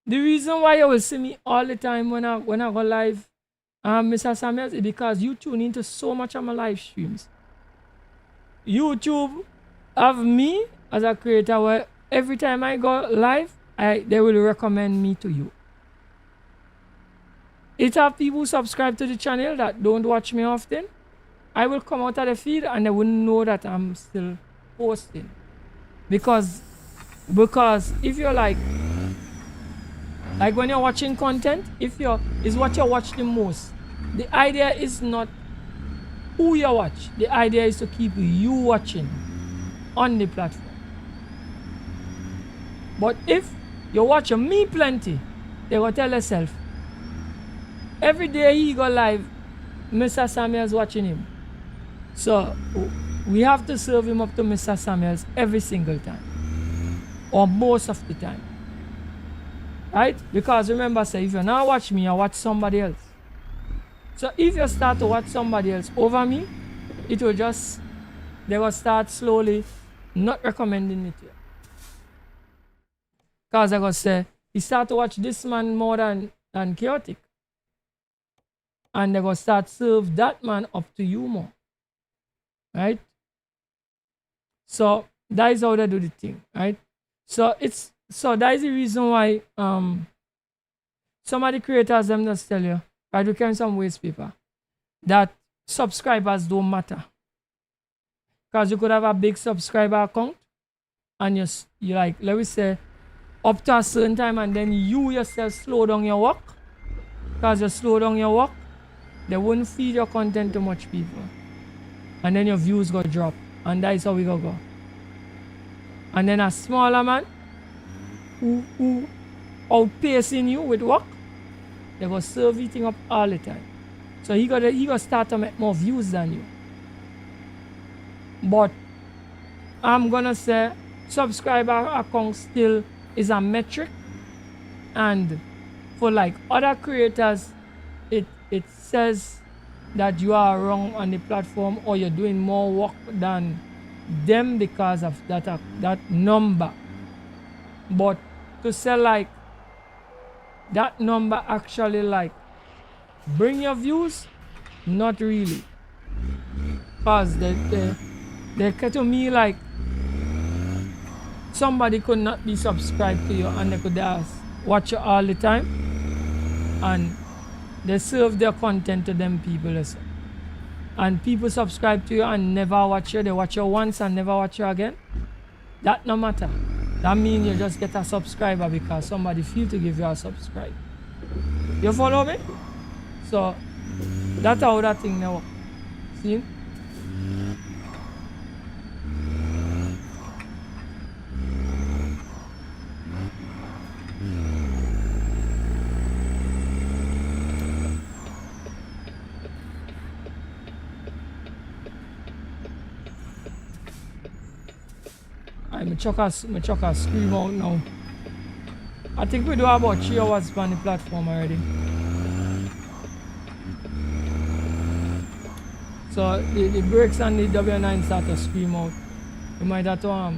The reason why you will see me all the time when I go live, Mr. Samuels, is because you tune into so much of my live streams. YouTube have me as a creator where every time I go live, they will recommend me to you. It have people subscribe to the channel that don't watch me often. I will come out of the feed and they wouldn't know that I'm still posting. Because if you're like when you're watching content, is what you watch the most. The idea is not who you watch. The idea is to keep you watching on the platform. But if you're watching me plenty, they will tell yourself, every day he go live, Mr. Samuel's watching him. So we have to serve him up to Mr. Samuel's every single time. or most of the time. Right? Because remember, say, if you not watch me, you watch somebody else. So if you start to watch somebody else over me, it will just, they will start slowly not recommending it to you. Because I will say, you start to watch this man more than chaotic. And they will start serve that man up to you more. Right? So that is how they do the thing, right? So that is the reason why some of the creators them just tell you, right, we carry some waste paper, that subscribers don't matter. Because you could have a big subscriber account and you like, let me say, up to a certain time, and then you yourself slow down your work. Because you slow down your work, they won't feed your content to much people. And then your views go drop. And that is how we go. And then a smaller man who outpacing you with work, they go serve eating up all the time. So he got start to make more views than you. But I'm gonna say subscriber account still is a metric, and for like other creators, it says that you are wrong on the platform or you're doing more work than them because of that number. But to say like that number actually like bring your views, not really. Because they to me like somebody could not be subscribed to you and they could just watch you all the time and they serve their content to them people as well. And people subscribe to you and never watch you. They watch you once and never watch you again. That no matter. That means you just get a subscriber because somebody feel to give you a subscribe. You follow me? So that's how that thing now. See? I chuck a scream out now. I think we do about 3 hours on the platform already. So the brakes and the W9 start to scream out. We might have to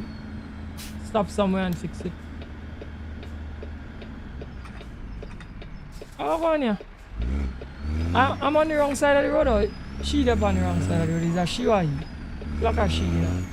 stop somewhere and fix it. Oh, go on here. I'm on the wrong side of the road, or she up on the wrong side of the road? Is that she or he? Look at she, you know.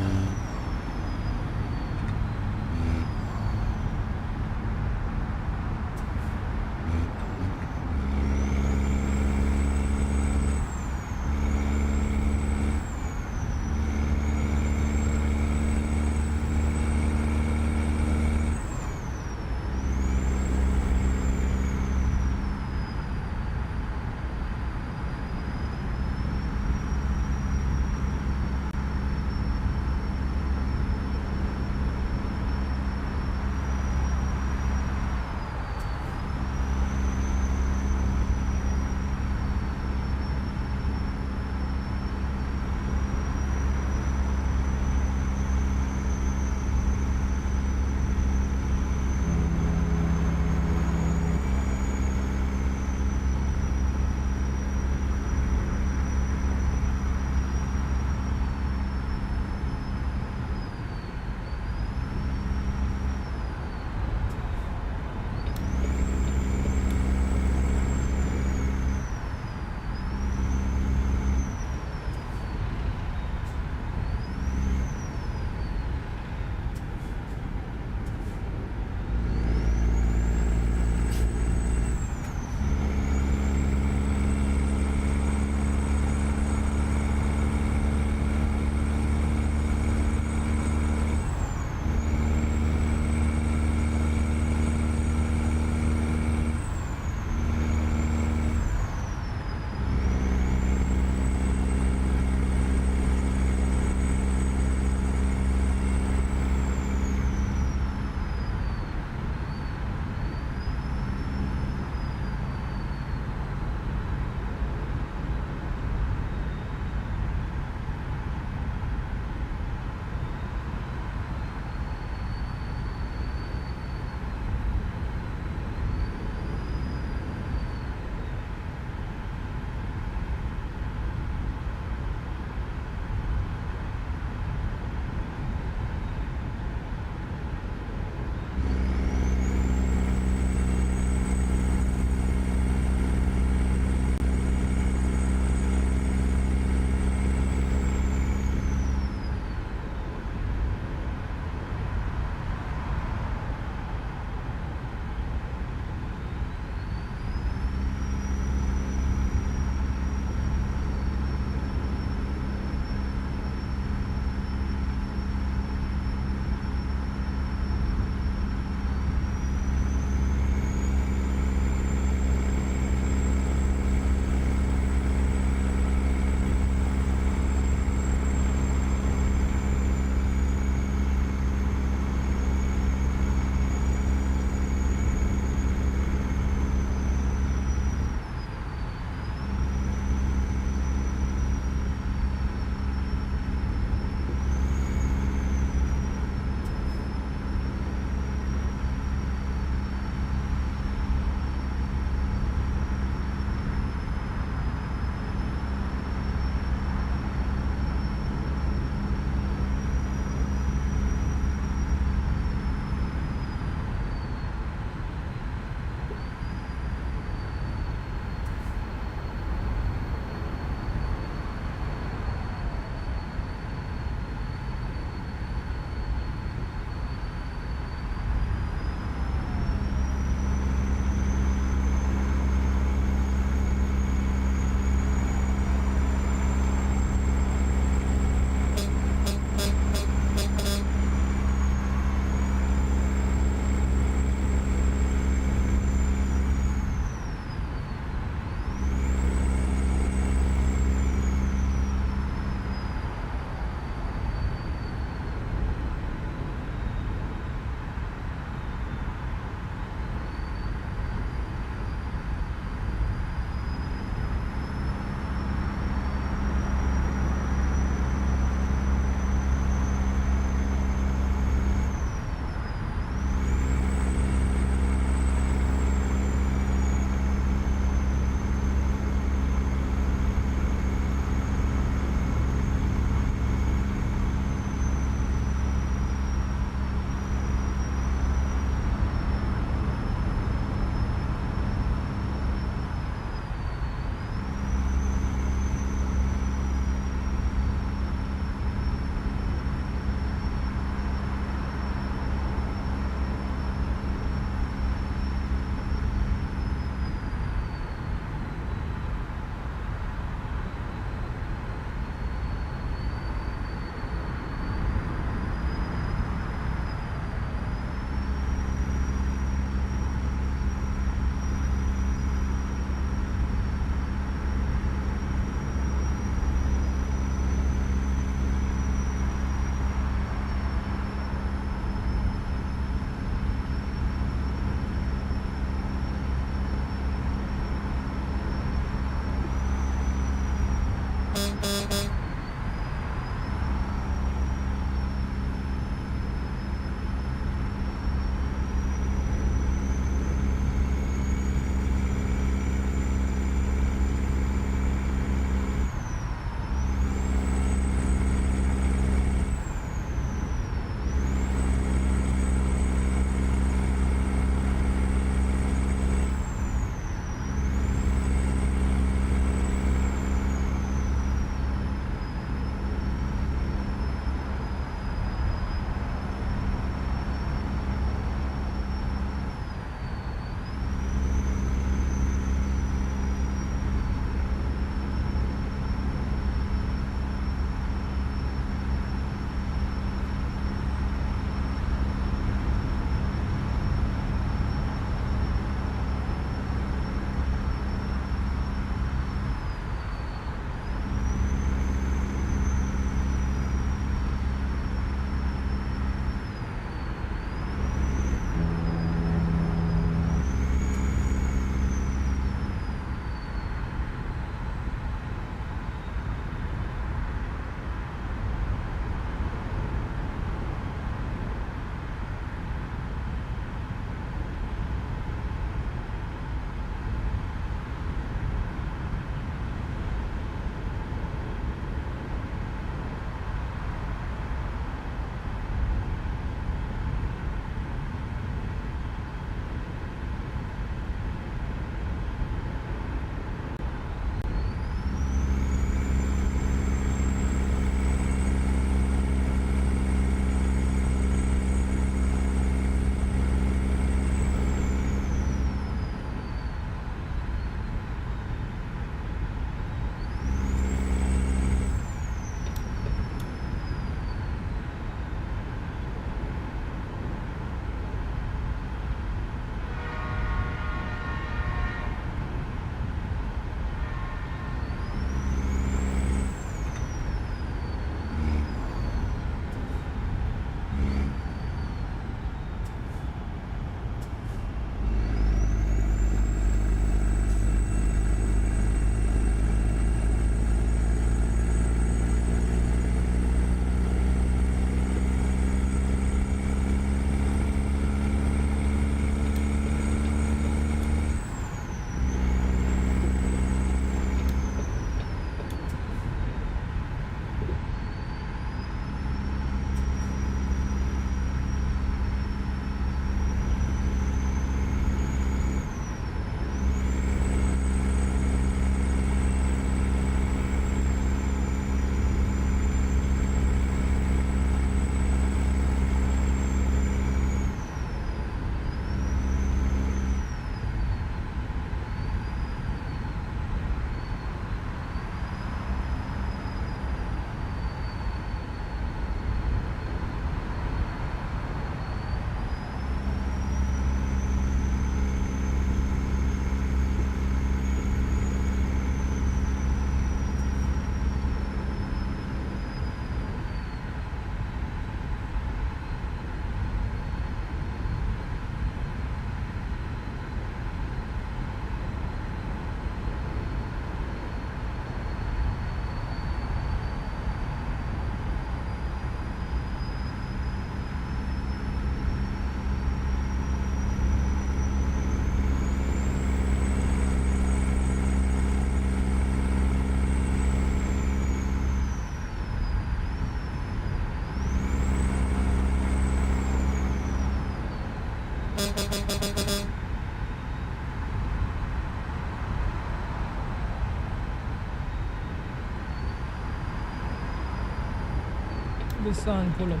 This sun, pull up.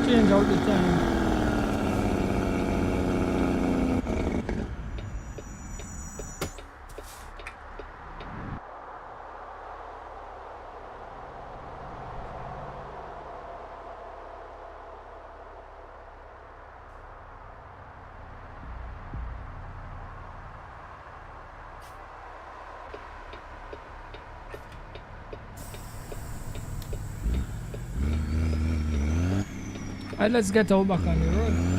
Change out the time. Alright, let's get out back on the road.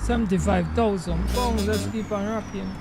75,000 pounds. Let's keep on rocking.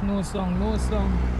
No song, no song.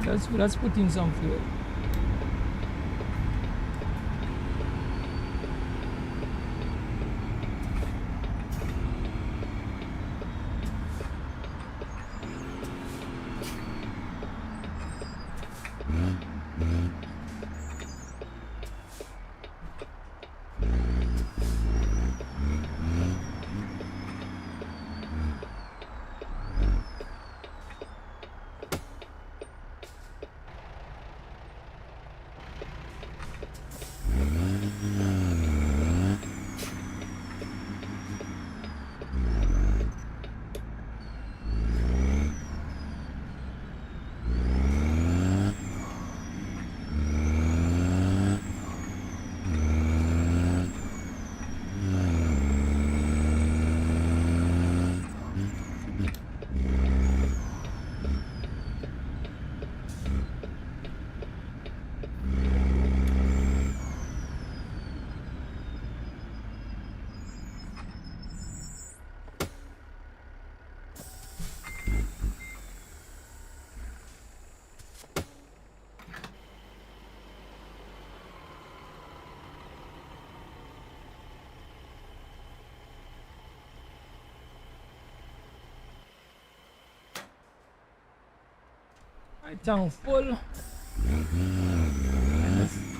Let's put in some fuel. Right, tank full.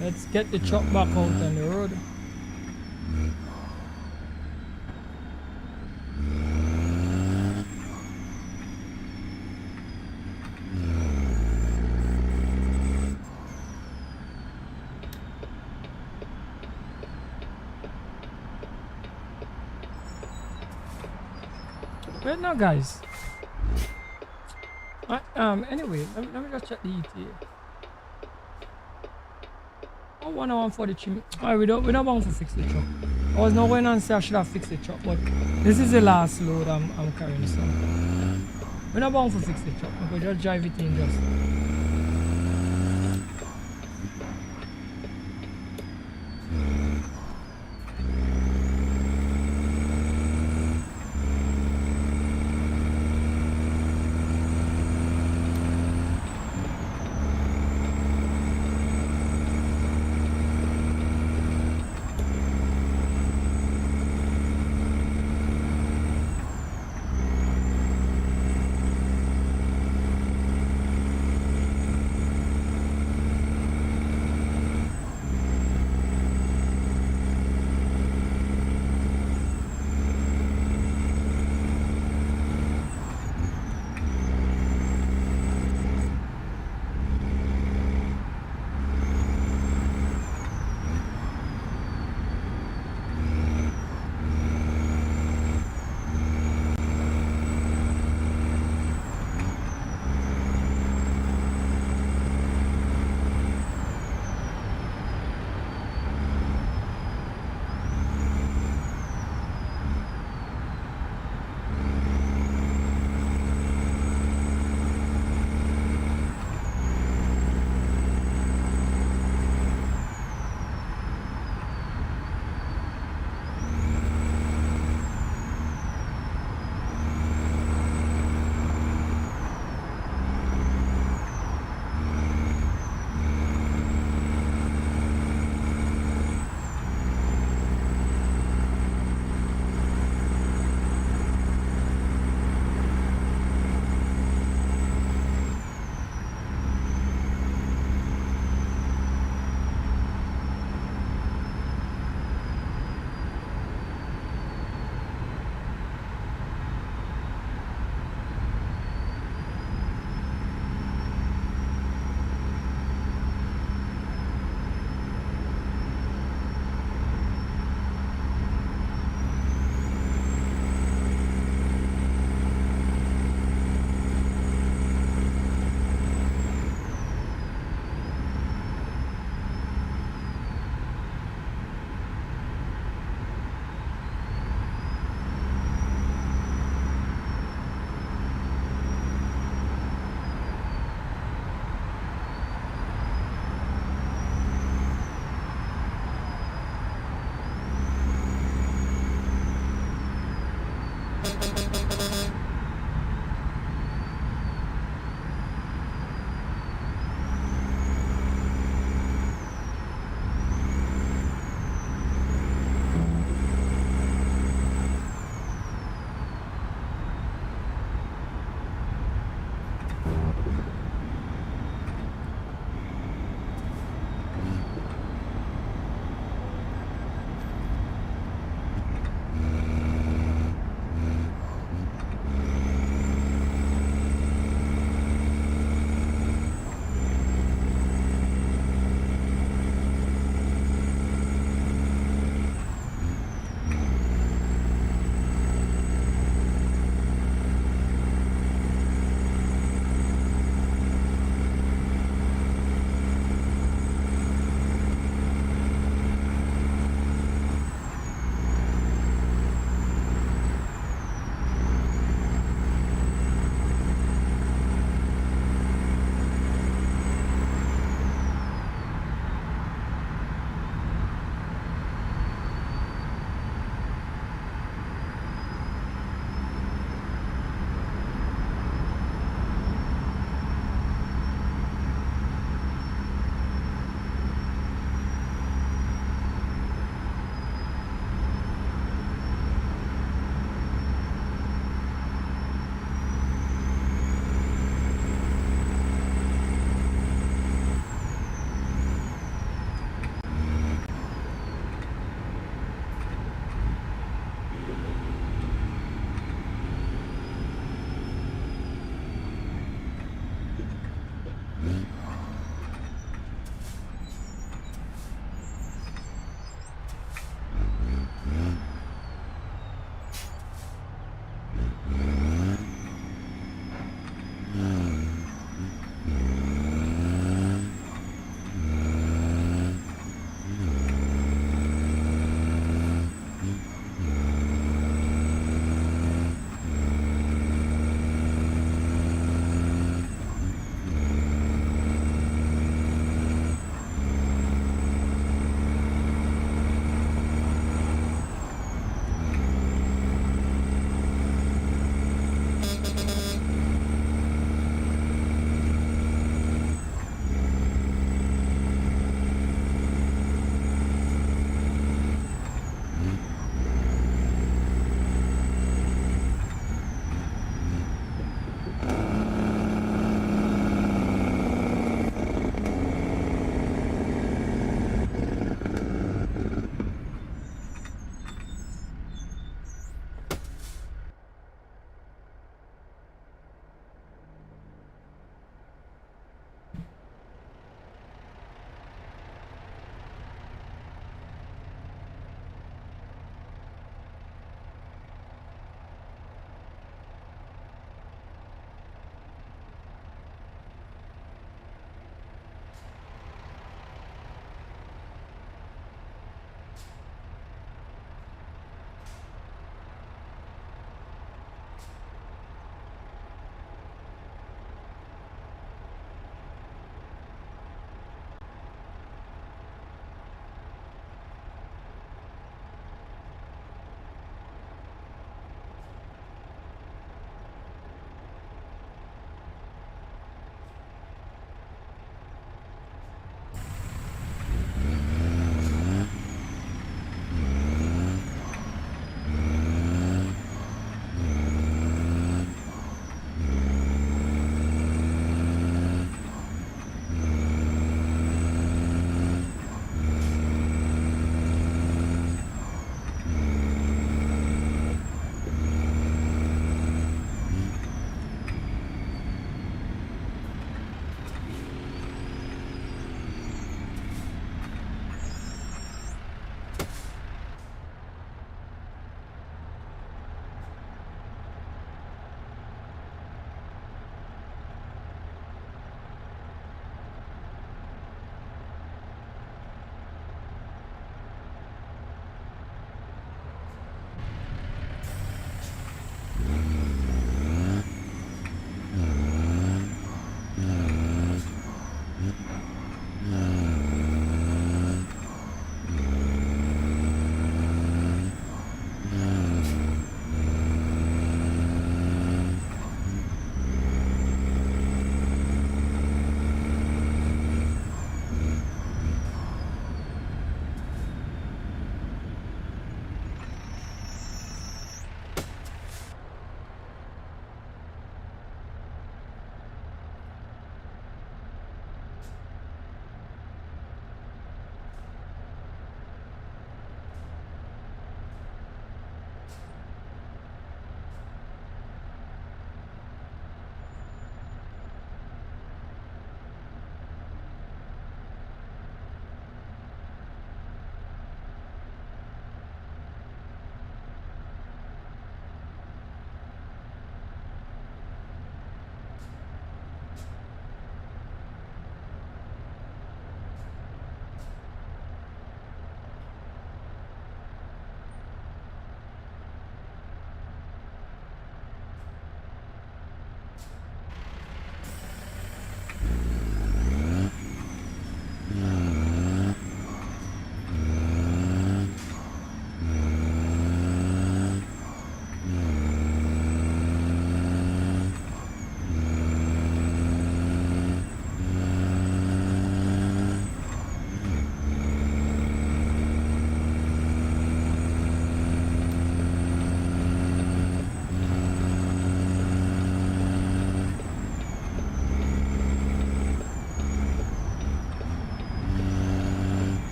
Let's get the truck back out on the road. Wait now, guys. Anyway, let me just check the ETA. Oh, 1 hour and 43 minutes. Alright, we're not bound to fix the truck. I was not going to say I should have fixed the truck, but this is the last load I'm carrying, so we're not bound to fix the truck. We could just drive it in just.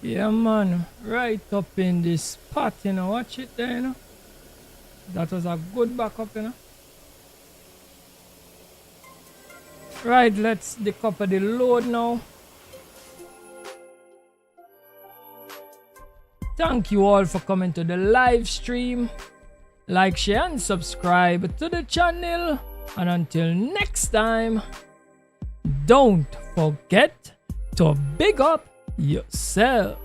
Yeah, man. Right up in this spot, you know. Watch it there, you know. That was a good backup, you know. Right, let's decouple the load now. Thank you all for coming to the live stream. Like, share, and subscribe to the channel. And until next time, don't forget to big up yourself.